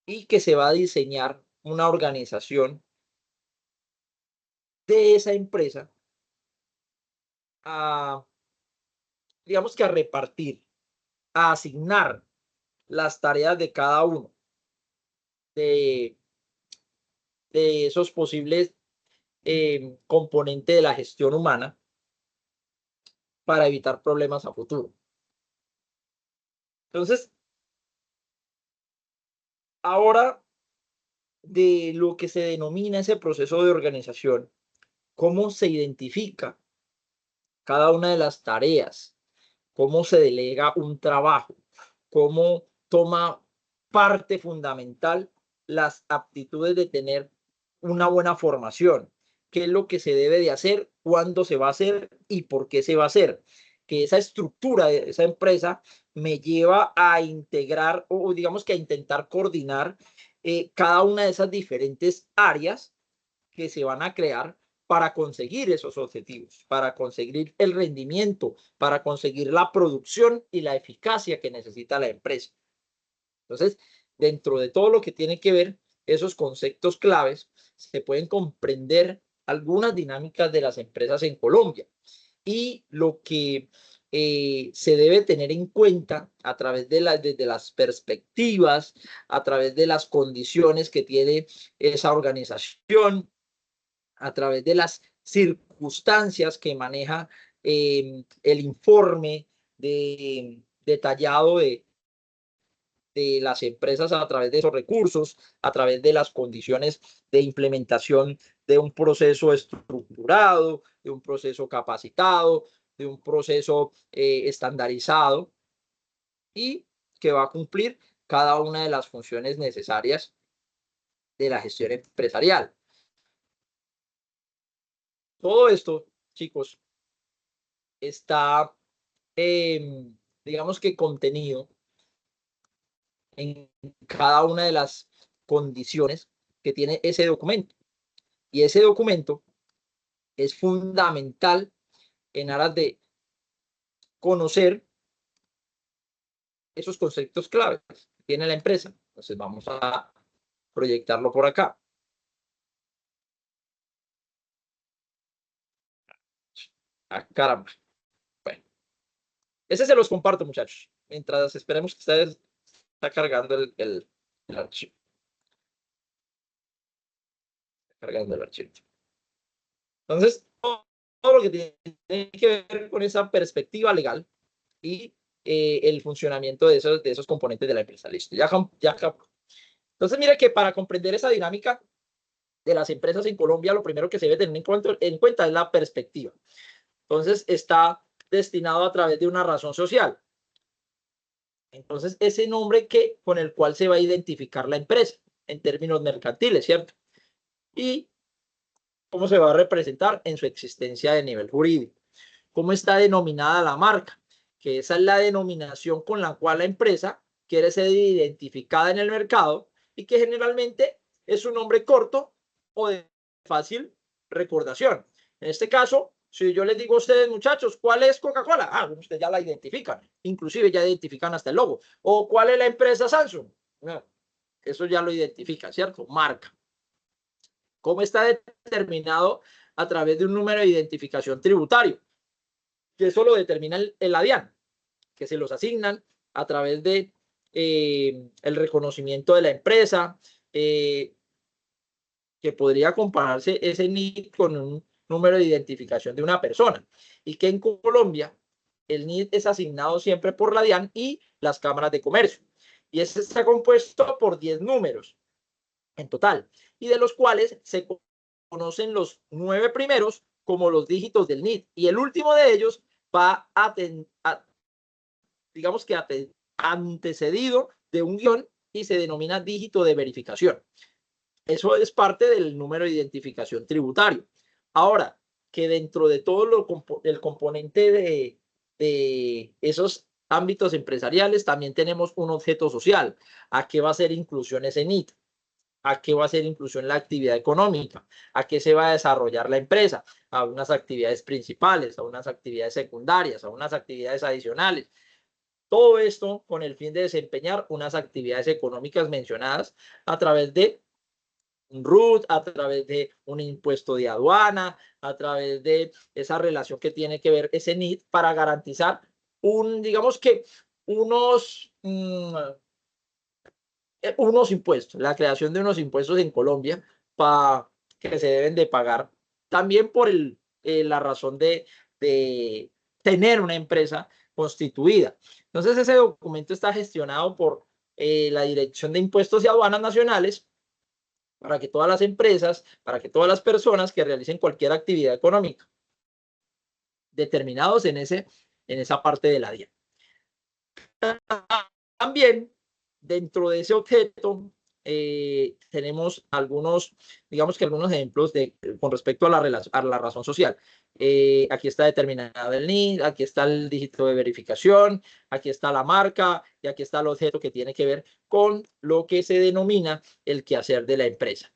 y que se va a diseñar una organización de esa empresa digamos que a repartir, a asignar las tareas de cada uno de esos posibles componentes de la gestión humana para evitar problemas a futuro. Entonces, ahora de lo que se denomina ese proceso de organización, cómo se identifica cada una de las tareas, cómo se delega un trabajo, cómo toma parte fundamental las aptitudes de tener una buena formación, qué es lo que se debe de hacer, cuándo se va a hacer y por qué se va a hacer. Que esa estructura de esa empresa me lleva a integrar o digamos que a intentar coordinar cada una de esas diferentes áreas que se van a crear para conseguir esos objetivos, para conseguir el rendimiento, para conseguir la producción y la eficacia que necesita la empresa. Entonces, dentro de todo lo que tiene que ver esos conceptos claves, se pueden comprender algunas dinámicas de las empresas en Colombia y lo que se debe tener en cuenta a través de desde las perspectivas, a través de las condiciones que tiene esa organización, a través de las circunstancias que maneja el informe detallado de las empresas a través de esos recursos, a través de las condiciones de implementación de un proceso estructurado, de un proceso capacitado, de un proceso estandarizado y que va a cumplir cada una de las funciones necesarias de la gestión empresarial. Todo esto, chicos, está, digamos que contenido en cada una de las condiciones que tiene ese documento. Y ese documento es fundamental en aras de conocer esos conceptos claves que tiene la empresa. Entonces vamos a proyectarlo por acá. Ah, caramba. Bueno, ese se los comparto, muchachos. Mientras esperemos que ustedes está cargando el archivo. Está cargando el archivo. Entonces, todo lo que tiene que ver con esa perspectiva legal y el funcionamiento de esos componentes de la empresa. Listo. Ya. Entonces, mire que para comprender esa dinámica de las empresas en Colombia, lo primero que se debe tener en cuenta es la perspectiva. Entonces, está destinado a través de una razón social. Entonces, ese nombre con el cual se va a identificar la empresa en términos mercantiles, ¿cierto? Y cómo se va a representar en su existencia de nivel jurídico. Cómo está denominada la marca, que esa es la denominación con la cual la empresa quiere ser identificada en el mercado y que generalmente es un nombre corto o de fácil recordación. En este caso, si yo les digo a ustedes, muchachos, ¿cuál es Coca-Cola? Ah, ustedes ya la identifican, inclusive ya identifican hasta el logo. ¿O cuál es la empresa Samsung? Eso ya lo identifican, ¿cierto? Marca. ¿Cómo está determinado? A través de un número de identificación tributario, que eso lo determina el ADIAN, que se los asignan a través de el reconocimiento de la empresa, que podría compararse ese NID con un número de identificación de una persona, y que en Colombia el NID es asignado siempre por la DIAN y las cámaras de comercio, y ese está compuesto por 10 números en total, y de los cuales se conocen los 9 primeros como los dígitos del NID, y el último de ellos va digamos que antecedido de un guión y se denomina dígito de verificación. Eso es parte del número de identificación tributario. Ahora, que dentro de todo el componente de esos ámbitos empresariales también tenemos un objeto social. ¿A qué va a ser inclusión ese NIT? ¿A qué va a ser inclusión la actividad económica? ¿A qué se va a desarrollar la empresa? A unas actividades principales, a unas actividades secundarias, a unas actividades adicionales. Todo esto con el fin de desempeñar unas actividades económicas mencionadas a través de un RUT, a través de un impuesto de aduana, a través de esa relación que tiene que ver ese NID para garantizar digamos que unos impuestos, la creación de unos impuestos en Colombia que se deben de pagar también por la razón de tener una empresa constituida. Entonces ese documento está gestionado por la Dirección de Impuestos y Aduanas Nacionales para que todas las empresas, para que todas las personas que realicen cualquier actividad económica determinados en esa parte de la DIAN. También dentro de ese objeto tenemos digamos que algunos ejemplos con respecto a la razón social. Aquí está determinado el NID, aquí está el dígito de verificación, aquí está la marca y aquí está el objeto que tiene que ver con lo que se denomina el quehacer de la empresa.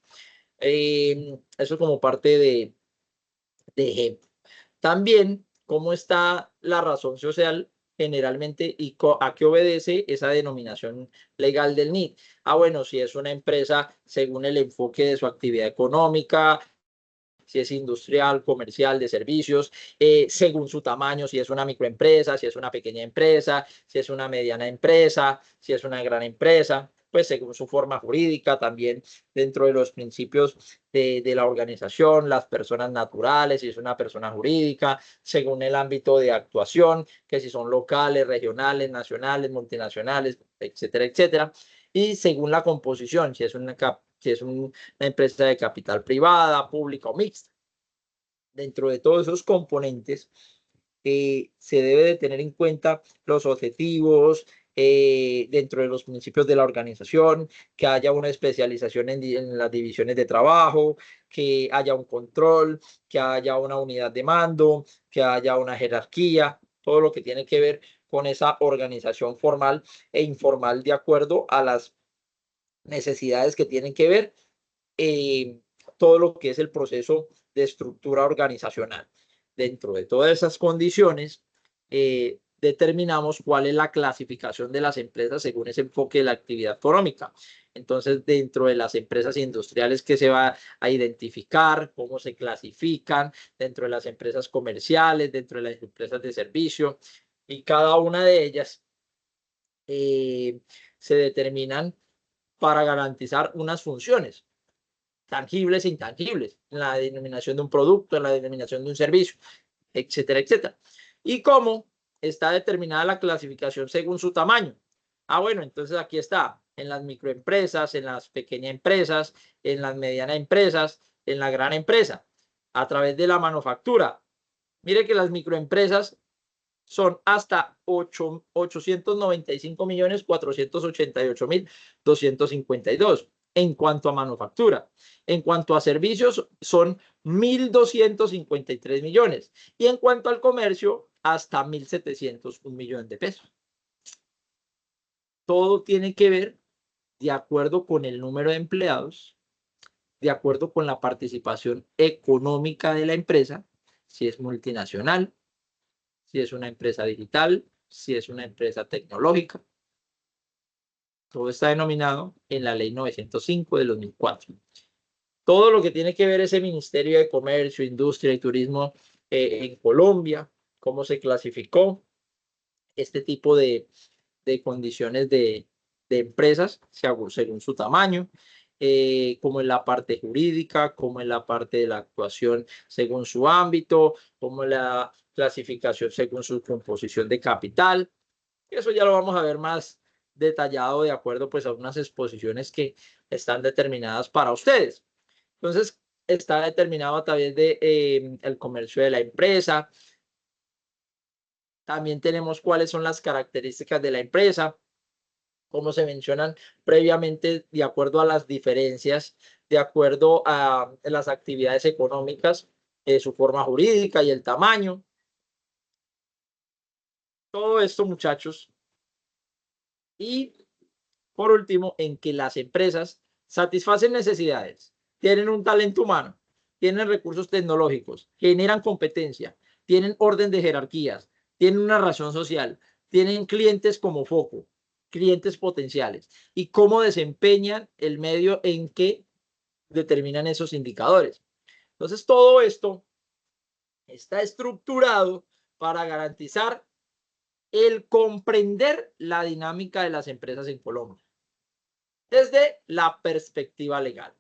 Eso como parte de ejemplo. También cómo está la razón social generalmente y a qué obedece esa denominación legal del NID. Bueno, si es una empresa según el enfoque de su actividad económica, si es industrial, comercial, de servicios, según su tamaño, si es una microempresa, si es una pequeña empresa, si es una mediana empresa, si es una gran empresa, pues según su forma jurídica, también dentro de los principios de la organización, las personas naturales, si es una persona jurídica, según el ámbito de actuación, que si son locales, regionales, nacionales, multinacionales, etcétera, etcétera, y según la composición, si es una empresa de capital privada, pública o mixta. Dentro de todos esos componentes se debe de tener en cuenta los objetivos, dentro de los principios de la organización, que haya una especialización en las divisiones de trabajo, que haya un control, que haya una unidad de mando, que haya una jerarquía, todo lo que tiene que ver con esa organización formal e informal de acuerdo a las necesidades que tienen que ver todo lo que es el proceso de estructura organizacional. Dentro de todas esas condiciones, determinamos cuál es la clasificación de las empresas según ese enfoque de la actividad económica. Entonces, dentro de las empresas industriales que se va a identificar, cómo se clasifican, dentro de las empresas comerciales, dentro de las empresas de servicio, y cada una de ellas se determinan para garantizar unas funciones tangibles e intangibles, en la denominación de un producto, en la denominación de un servicio, etcétera, etcétera. ¿Y cómo está determinada la clasificación según su tamaño? Bueno, entonces aquí está, en las microempresas, en las pequeñas empresas, en las medianas empresas, en la gran empresa, a través de la manufactura. Mire que las microempresas son hasta 895.488.252 en cuanto a manufactura. En cuanto a servicios, son 1.253 millones. Y en cuanto al comercio, hasta 1.701 millones de pesos. Todo tiene que ver de acuerdo con el número de empleados, de acuerdo con la participación económica de la empresa, si es multinacional, si es una empresa digital, si es una empresa tecnológica. Todo está denominado en la Ley 905 de 2004. Todo lo que tiene que ver ese Ministerio de Comercio, Industria y Turismo en Colombia, cómo se clasificó este tipo de condiciones de de empresas según su tamaño, como en la parte jurídica, como en la parte de la actuación según su ámbito, como en la clasificación según su composición de capital. Eso ya lo vamos a ver más detallado de acuerdo pues a unas exposiciones que están determinadas para ustedes. Entonces, está determinado a través de el comercio de la empresa. También tenemos cuáles son las características de la empresa, como se mencionan previamente, de acuerdo a las diferencias, de acuerdo a las actividades económicas, su forma jurídica y el tamaño. Todo esto, muchachos. Y por último, en que las empresas satisfacen necesidades, tienen un talento humano, tienen recursos tecnológicos, generan competencia, tienen orden de jerarquías, tienen una razón social, tienen clientes como foco, clientes potenciales, y cómo desempeñan el medio en que determinan esos indicadores. Entonces, todo esto está estructurado para garantizar el comprender la dinámica de las empresas en Colombia desde la perspectiva legal.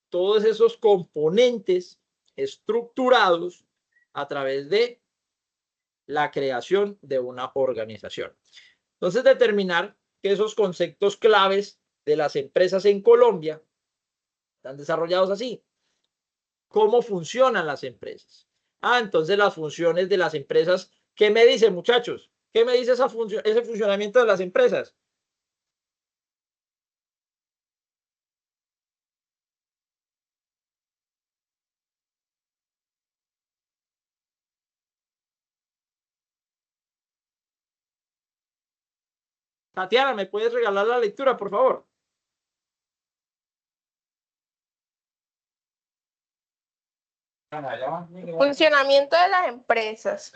Todos esos componentes estructurados a través de la creación de una organización. Entonces, determinar que esos conceptos claves de las empresas en Colombia están desarrollados así. ¿Cómo funcionan las empresas? Entonces las funciones de las empresas. ¿Qué me dicen, muchachos? ¿Qué me dice ese funcionamiento de las empresas? Tatiana, ¿me puedes regalar la lectura, por favor? Funcionamiento de las empresas.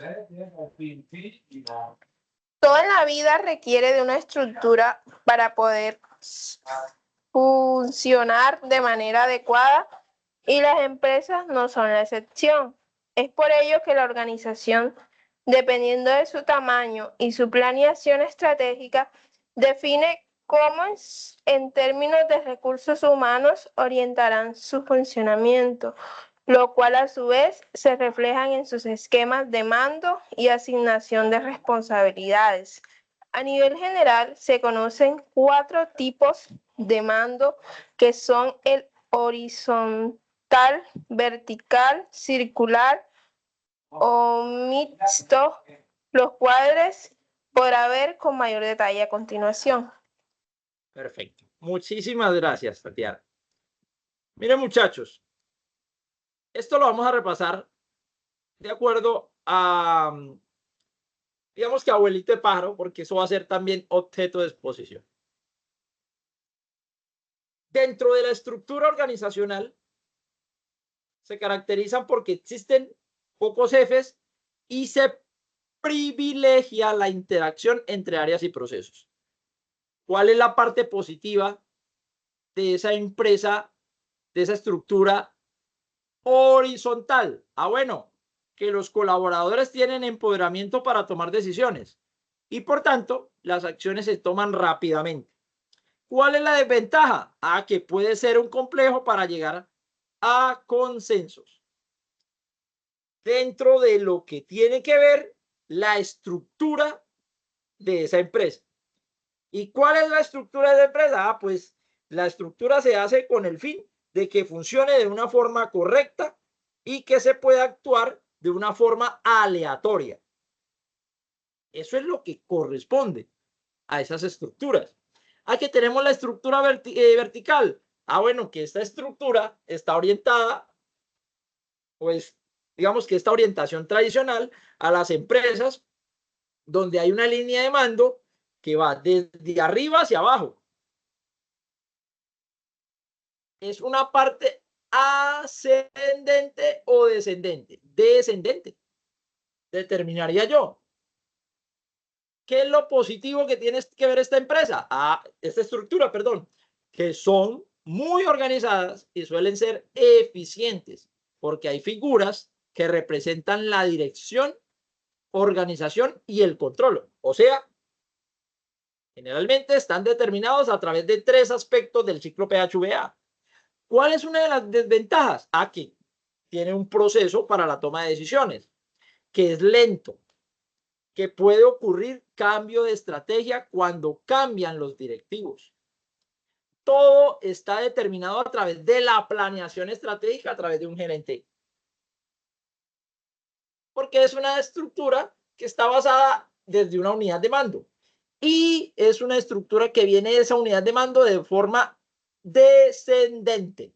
Todo en la vida requiere de una estructura para poder funcionar de manera adecuada y las empresas no son la excepción. Es por ello que la organización, dependiendo de su tamaño y su planeación estratégica, define cómo en términos de recursos humanos orientarán su funcionamiento, lo cual a su vez se reflejan en sus esquemas de mando y asignación de responsabilidades. A nivel general, se conocen 4 tipos de mando que son el horizontal, vertical, circular o mixto, los cuales podrá ver con mayor detalle a continuación. Perfecto. Muchísimas gracias, Tatiana. Miren, muchachos, esto lo vamos a repasar de acuerdo a, digamos que abuelito de pájaro, porque eso va a ser también objeto de exposición. Dentro de la estructura organizacional se caracterizan porque existen pocos jefes y se privilegia la interacción entre áreas y procesos. ¿Cuál es la parte positiva de esa empresa, de esa estructura horizontal? Bueno, que los colaboradores tienen empoderamiento para tomar decisiones y por tanto las acciones se toman rápidamente. ¿Cuál es la desventaja? Que puede ser un complejo para llegar a consensos dentro de lo que tiene que ver la estructura de esa empresa. ¿Y cuál es la estructura de la empresa? Pues la estructura se hace con el fin de que funcione de una forma correcta y que se pueda actuar de una forma aleatoria. Eso es lo que corresponde a esas estructuras. Que tenemos la estructura vertical. Bueno, que esta estructura está orientada, pues, digamos que esta orientación tradicional a las empresas donde hay una línea de mando que va desde arriba hacia abajo. Es una parte ascendente o descendente. Descendente. Determinaría yo. ¿Qué es lo positivo que tiene que ver esta empresa? Esta estructura, perdón, que son muy organizadas y suelen ser eficientes, porque hay figuras que representan la dirección, organización y el control. O sea, Generalmente están determinados a través de 3 aspectos del ciclo PHVA. ¿Cuál es una de las desventajas? Aquí tiene un proceso para la toma de decisiones, que es lento, que puede ocurrir cambio de estrategia cuando cambian los directivos. Todo está determinado a través de la planeación estratégica, a través de un gerente. Porque es una estructura que está basada desde una unidad de mando. Y es una estructura que viene de esa unidad de mando de forma descendente.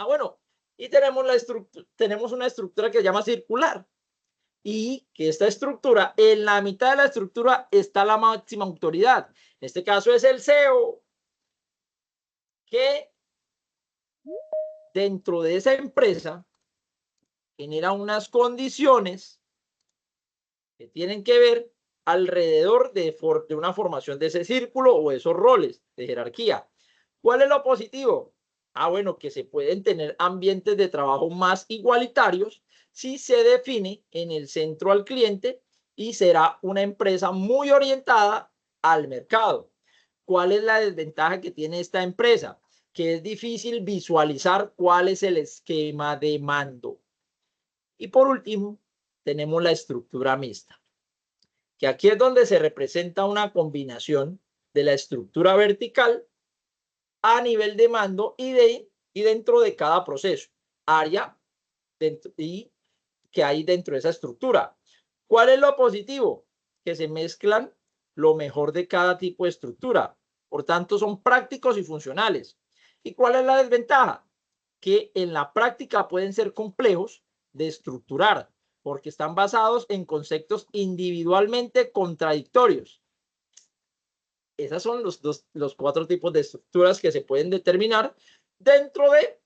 Bueno, y tenemos una estructura que se llama circular. Y que esta estructura, en la mitad de la estructura está la máxima autoridad. En este caso es el CEO, que dentro de esa empresa genera unas condiciones que tienen que ver alrededor de una formación de ese círculo o esos roles de jerarquía. ¿Cuál es lo positivo? Bueno, que se pueden tener ambientes de trabajo más igualitarios si se define en el centro al cliente y será una empresa muy orientada al mercado. ¿Cuál es la desventaja que tiene esta empresa? Que es difícil visualizar cuál es el esquema de mando. Y por último, tenemos la estructura mixta, que aquí es donde se representa una combinación de la estructura vertical a nivel de mando y dentro de cada proceso, área y que hay dentro de esa estructura. ¿Cuál es lo positivo? Que se mezclan lo mejor de cada tipo de estructura. Por tanto, son prácticos y funcionales. ¿Y cuál es la desventaja? Que en la práctica pueden ser complejos de estructurar, porque están basados en conceptos individualmente contradictorios. Esos son los 4 tipos de estructuras que se pueden determinar dentro de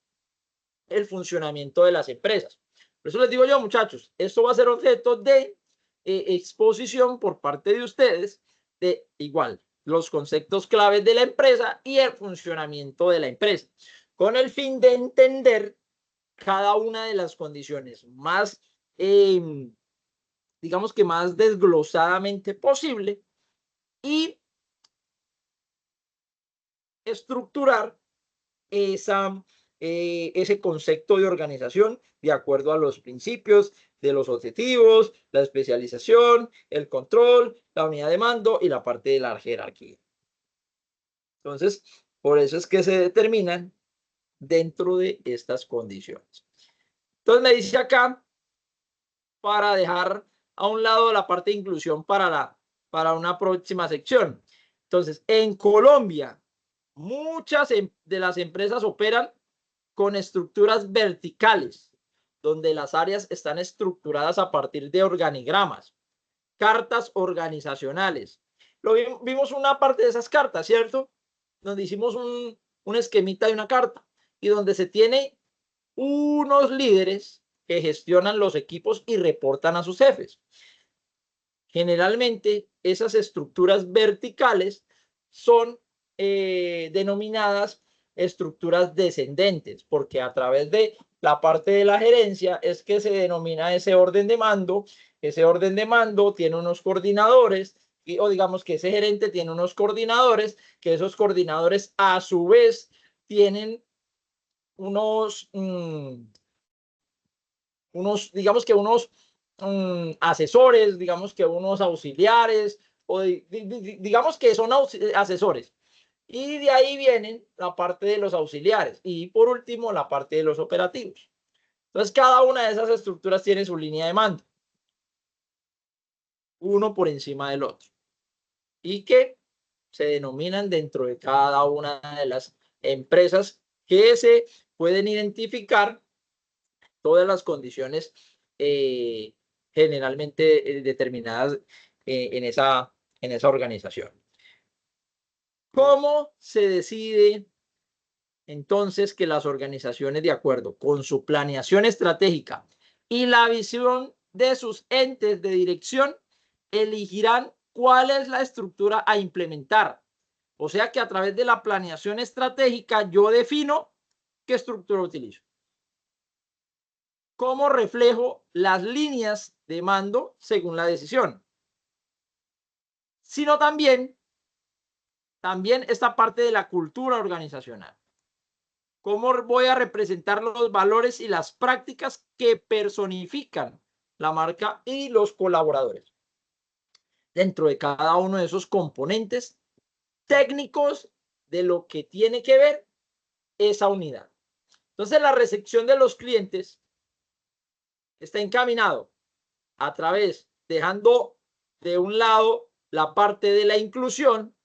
el funcionamiento de las empresas. Por eso les digo yo, muchachos, esto va a ser objeto de exposición por parte de ustedes de igual los conceptos claves de la empresa y el funcionamiento de la empresa, con el fin de entender cada una de las condiciones más, digamos que más desglosadamente posible y estructurar ese concepto de organización de acuerdo a los principios de los objetivos, la especialización, el control, la unidad de mando y la parte de la jerarquía. Entonces, por eso es que se determinan dentro de estas condiciones. Entonces me dice acá, para dejar a un lado la parte de inclusión para una próxima sección. Entonces, en Colombia, muchas de las empresas operan con estructuras verticales, donde las áreas están estructuradas a partir de organigramas, cartas organizacionales. Vimos una parte de esas cartas, ¿cierto? Donde hicimos un esquemita de una carta y donde se tiene unos líderes que gestionan los equipos y reportan a sus jefes. Generalmente, esas estructuras verticales son denominadas estructuras descendentes, porque a través de la parte de la gerencia es que se denomina ese orden de mando. Ese orden de mando tiene unos coordinadores, o digamos que ese gerente tiene unos coordinadores, que esos coordinadores a su vez tienen unos digamos que unos asesores, digamos que unos auxiliares, o digamos que son asesores. Y de ahí vienen la parte de los auxiliares y por último la parte de los operativos. Entonces cada una de esas estructuras tiene su línea de mando, uno por encima del otro, y que se denominan dentro de cada una de las empresas que se pueden identificar todas las condiciones generalmente determinadas en esa organización. ¿Cómo se decide entonces que las organizaciones, de acuerdo con su planeación estratégica y la visión de sus entes de dirección, elegirán cuál es la estructura a implementar? O sea que a través de la planeación estratégica yo defino qué estructura utilizo. ¿Cómo reflejo las líneas de mando según la decisión? Sino también también esta parte de la cultura organizacional. ¿Cómo voy a representar los valores y las prácticas que personifican la marca y los colaboradores dentro de cada uno de esos componentes técnicos de lo que tiene que ver esa unidad? Entonces, la recepción de los clientes está encaminado a través, dejando de un lado la parte de la inclusión,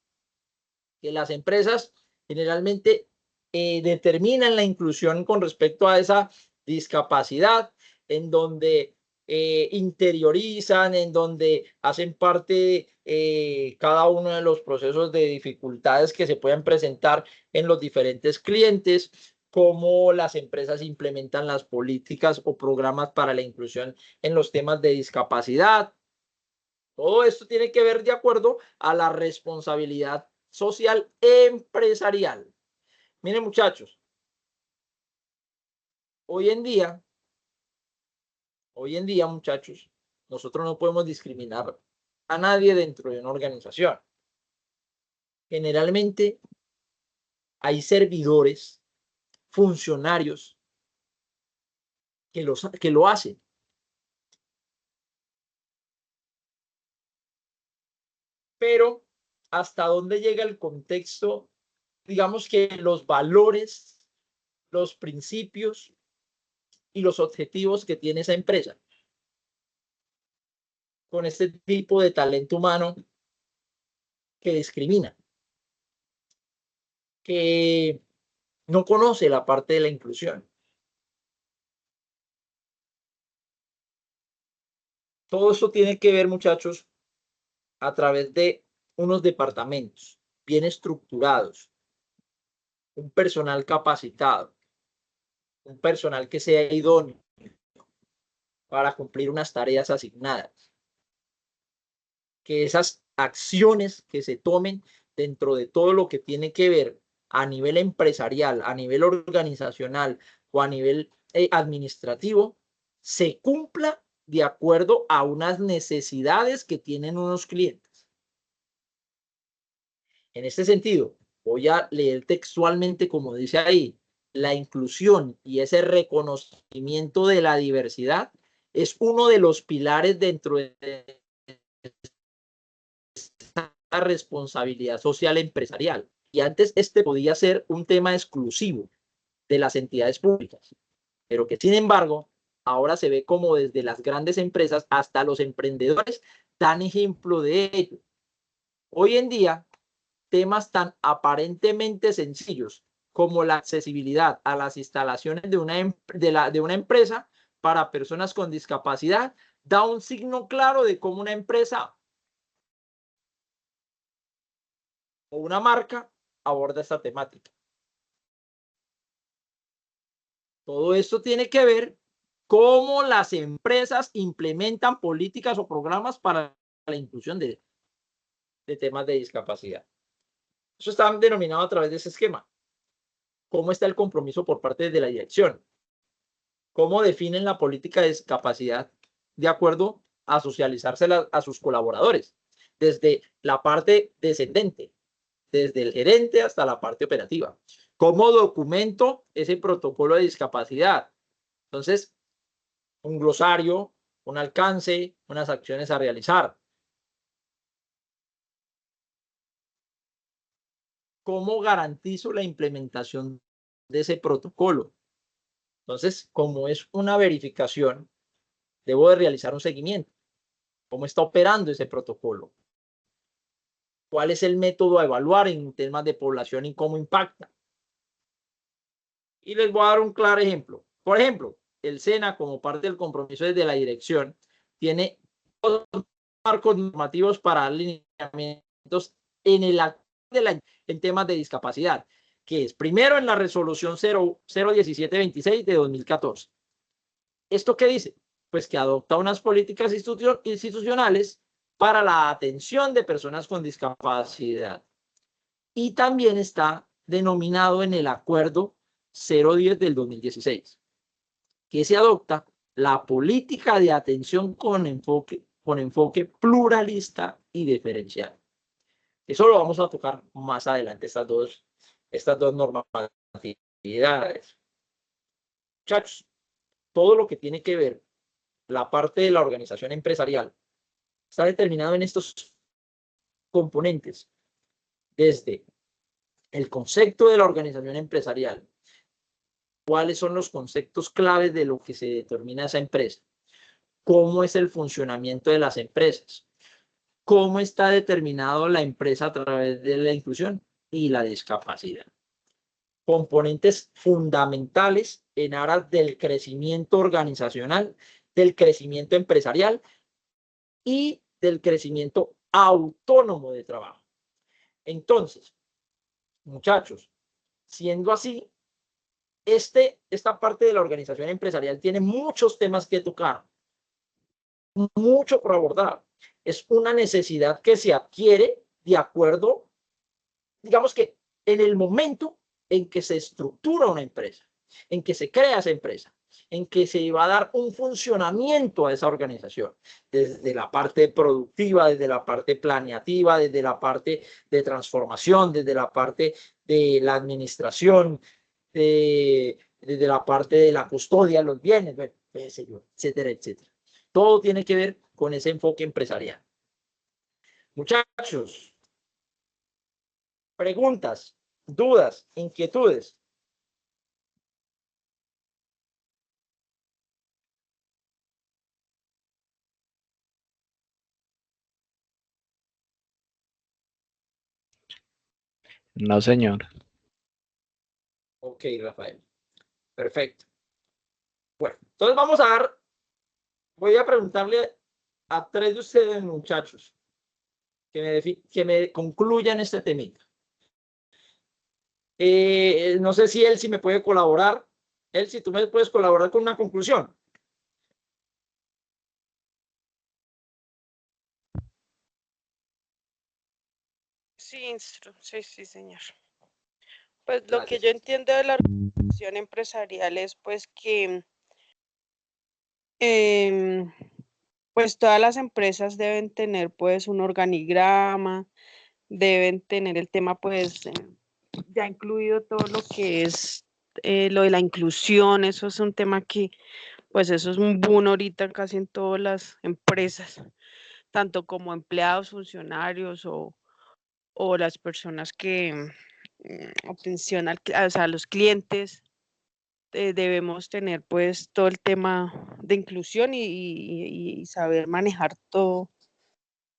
que las empresas generalmente determinan la inclusión con respecto a esa discapacidad, en donde interiorizan, en donde hacen parte cada uno de los procesos de dificultades que se pueden presentar en los diferentes clientes, cómo las empresas implementan las políticas o programas para la inclusión en los temas de discapacidad. Todo esto tiene que ver de acuerdo a la responsabilidad social empresarial. Miren, muchachos, hoy en día, muchachos, nosotros no podemos discriminar a nadie dentro de una organización. Generalmente hay servidores, funcionarios que lo hacen. Pero hasta dónde llega el contexto, digamos que los valores, los principios y los objetivos que tiene esa empresa con este tipo de talento humano que discrimina, que no conoce la parte de la inclusión. Todo eso tiene que ver, muchachos, a través de unos departamentos bien estructurados, un personal capacitado, un personal que sea idóneo para cumplir unas tareas asignadas. Que esas acciones que se tomen dentro de todo lo que tiene que ver a nivel empresarial, a nivel organizacional o a nivel administrativo, se cumpla de acuerdo a unas necesidades que tienen unos clientes. En este sentido, voy a leer textualmente como dice ahí: la inclusión y ese reconocimiento de la diversidad es uno de los pilares dentro de la responsabilidad social empresarial. Y antes este podía ser un tema exclusivo de las entidades públicas, pero que sin embargo ahora se ve como desde las grandes empresas hasta los emprendedores dan ejemplo de ello. Hoy en día, temas tan aparentemente sencillos como la accesibilidad a las instalaciones de una empresa para personas con discapacidad da un signo claro de cómo una empresa o una marca aborda esta temática. Todo esto tiene que ver cómo las empresas implementan políticas o programas para la inclusión de temas de discapacidad. Eso está denominado a través de ese esquema. ¿Cómo está el compromiso por parte de la dirección? ¿Cómo definen la política de discapacidad de acuerdo a socializársela a sus colaboradores? Desde la parte descendente, desde el gerente hasta la parte operativa. ¿Cómo documento ese protocolo de discapacidad? Entonces, un glosario, un alcance, unas acciones a realizar. ¿Cómo garantizo la implementación de ese protocolo? Entonces, como es una verificación, debo de realizar un seguimiento. ¿Cómo está operando ese protocolo? ¿Cuál es el método a evaluar en temas de población y cómo impacta? Y les voy a dar un claro ejemplo. Por ejemplo, el SENA, como parte del compromiso desde la dirección, tiene dos marcos normativos para alineamientos en temas de discapacidad, que es primero en la resolución 01726 de 2014. ¿Esto qué dice? Pues que adopta unas políticas institucionales para la atención de personas con discapacidad. Y también está denominado en el acuerdo 010 del 2016, que se adopta la política de atención con enfoque pluralista y diferencial. Eso lo vamos a tocar más adelante, estas dos normatividades. Muchachos, todo lo que tiene que ver la parte de la organización empresarial está determinado en estos componentes, desde el concepto de la organización empresarial, cuáles son los conceptos claves de lo que se determina esa empresa, cómo es el funcionamiento de las empresas, cómo está determinado la empresa a través de la inclusión y la discapacidad. Componentes fundamentales en aras del crecimiento organizacional, del crecimiento empresarial y del crecimiento autónomo de trabajo. Entonces, muchachos, siendo así, esta parte de la organización empresarial tiene muchos temas que tocar, mucho por abordar. Es una necesidad que se adquiere de acuerdo, digamos que en el momento en que se estructura una empresa, en que se crea esa empresa, en que se va a dar un funcionamiento a esa organización, desde la parte productiva, desde la parte planeativa, desde la parte de transformación, desde la parte de la administración, desde la parte de la custodia de los bienes, etcétera, etcétera. Todo tiene que ver con ese enfoque empresarial. Muchachos, preguntas, dudas, inquietudes. No, señor. Ok, Rafael. Perfecto. Bueno, entonces voy a preguntarle a 3 de ustedes, muchachos, que me concluyan este temita. No sé si Elsie me puede colaborar. Elsie, tú me puedes colaborar con una conclusión. Sí, sí, señor. Pues lo que Gracias. yo entiendo de la organización empresarial es pues que pues todas las empresas deben tener pues un organigrama, deben tener el tema pues ya incluido todo lo que es lo de la inclusión. Eso es un tema que pues eso es un boom ahorita casi en todas las empresas, tanto como empleados, funcionarios o las personas que atención o sea, los clientes. Debemos tener pues todo el tema de inclusión y saber manejar todo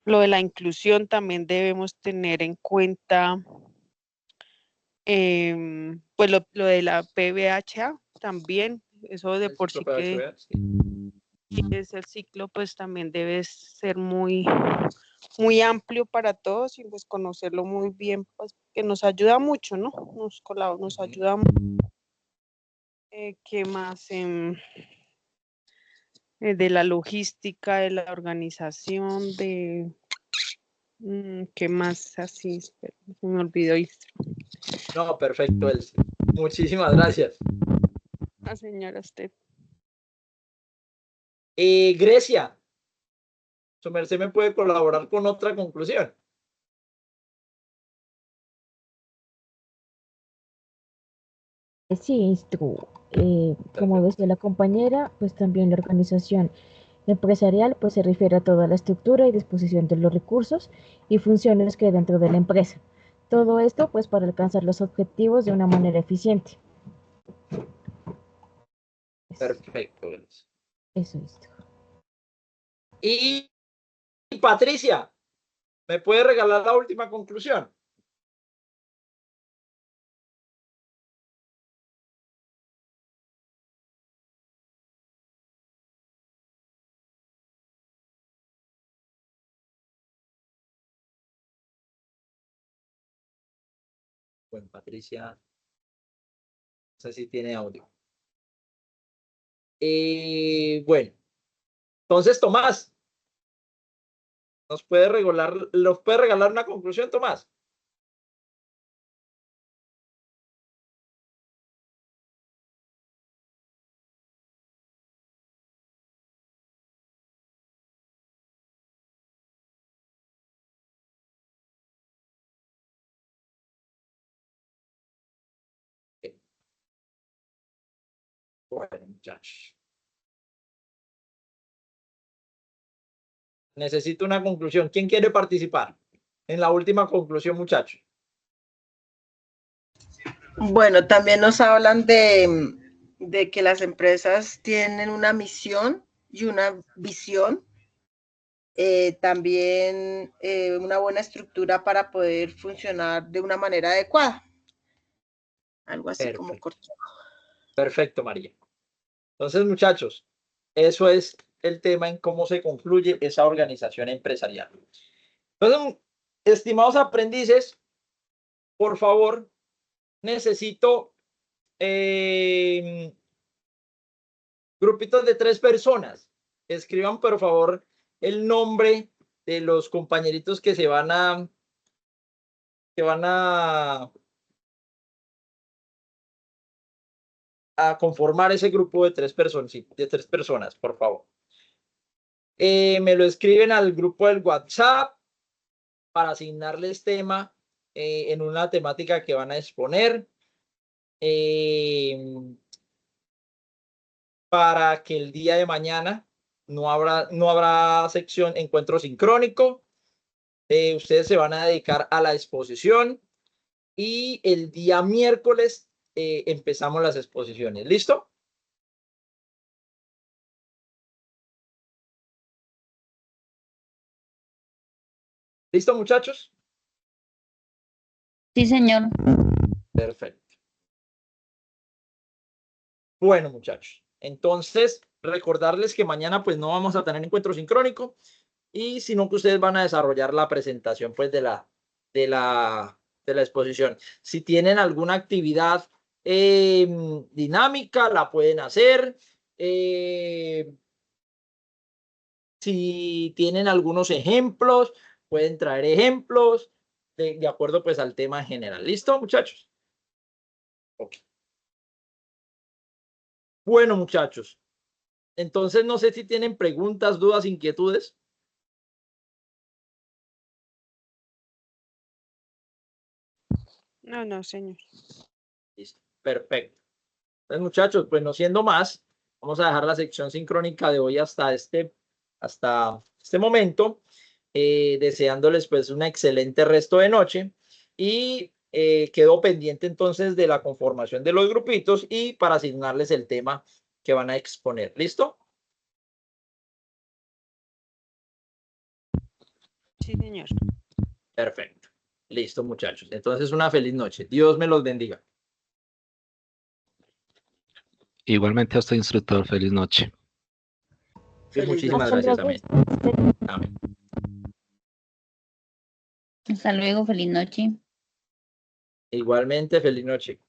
lo de la inclusión. También debemos tener en cuenta pues lo de la PBHA también, eso de por sí que es el ciclo, pues también debe ser muy, muy amplio para todos y pues conocerlo muy bien, pues que nos ayuda mucho, ¿no? Nos ayuda mucho. ¿Qué más? De la logística, de la organización, ¿qué más así? Espera, se me olvidó. No, perfecto, Elsie. Muchísimas gracias. La señora usted. Grecia, su merced me puede colaborar con otra conclusión. Sí, como decía la compañera, pues también la organización empresarial pues se refiere a toda la estructura y disposición de los recursos y funciones que hay dentro de la empresa. Todo esto pues para alcanzar los objetivos de una manera eficiente. Perfecto, Grecia. Eso es. Y Patricia, ¿me puede regalar la última conclusión? Bueno, Patricia, no sé si tiene audio. Bueno, entonces, Tomás, ¿nos puede regalar una conclusión, Tomás? Bueno, muchachos. Necesito una conclusión. ¿Quién quiere participar en la última conclusión, muchachos? Bueno, también nos hablan de que las empresas tienen una misión y una visión. También una buena estructura para poder funcionar de una manera adecuada. Algo así como corto. Perfecto, María. Entonces, muchachos, eso es el tema en cómo se concluye esa organización empresarial. Entonces, estimados aprendices, por favor, necesito grupitos de 3 personas. Escriban, por favor, el nombre de los compañeritos que se van a conformar ese grupo de 3 personas, sí, de 3 personas, por favor. Me lo escriben al grupo del WhatsApp para asignarles tema en una temática que van a exponer. Para que el día de mañana no habrá sección encuentro sincrónico. Ustedes se van a dedicar a la exposición y el día miércoles empezamos las exposiciones. ¿Listo? ¿Listo, muchachos? Sí, señor. Perfecto. Bueno, muchachos, entonces recordarles que mañana pues no vamos a tener encuentro sincrónico y sino que ustedes van a desarrollar la presentación pues de la exposición. Si tienen alguna actividad dinámica, la pueden hacer. Si tienen algunos ejemplos, pueden traer ejemplos de acuerdo pues al tema general. ¿Listo, muchachos? Ok. Bueno, muchachos, entonces no sé si tienen preguntas, dudas, inquietudes. No, señor. Listo, perfecto. Entonces, muchachos, pues no siendo más, vamos a dejar la sección sincrónica de hoy hasta este momento, deseándoles pues un excelente resto de noche y quedo pendiente entonces de la conformación de los grupitos y para asignarles el tema que van a exponer. ¿Listo? Sí, señor. Perfecto. Listo, muchachos. Entonces, una feliz noche. Dios me los bendiga. Igualmente a usted, instructor, feliz noche. Sí, muchísimas gracias. Amén. Amén. Hasta luego, feliz noche. Igualmente, feliz noche.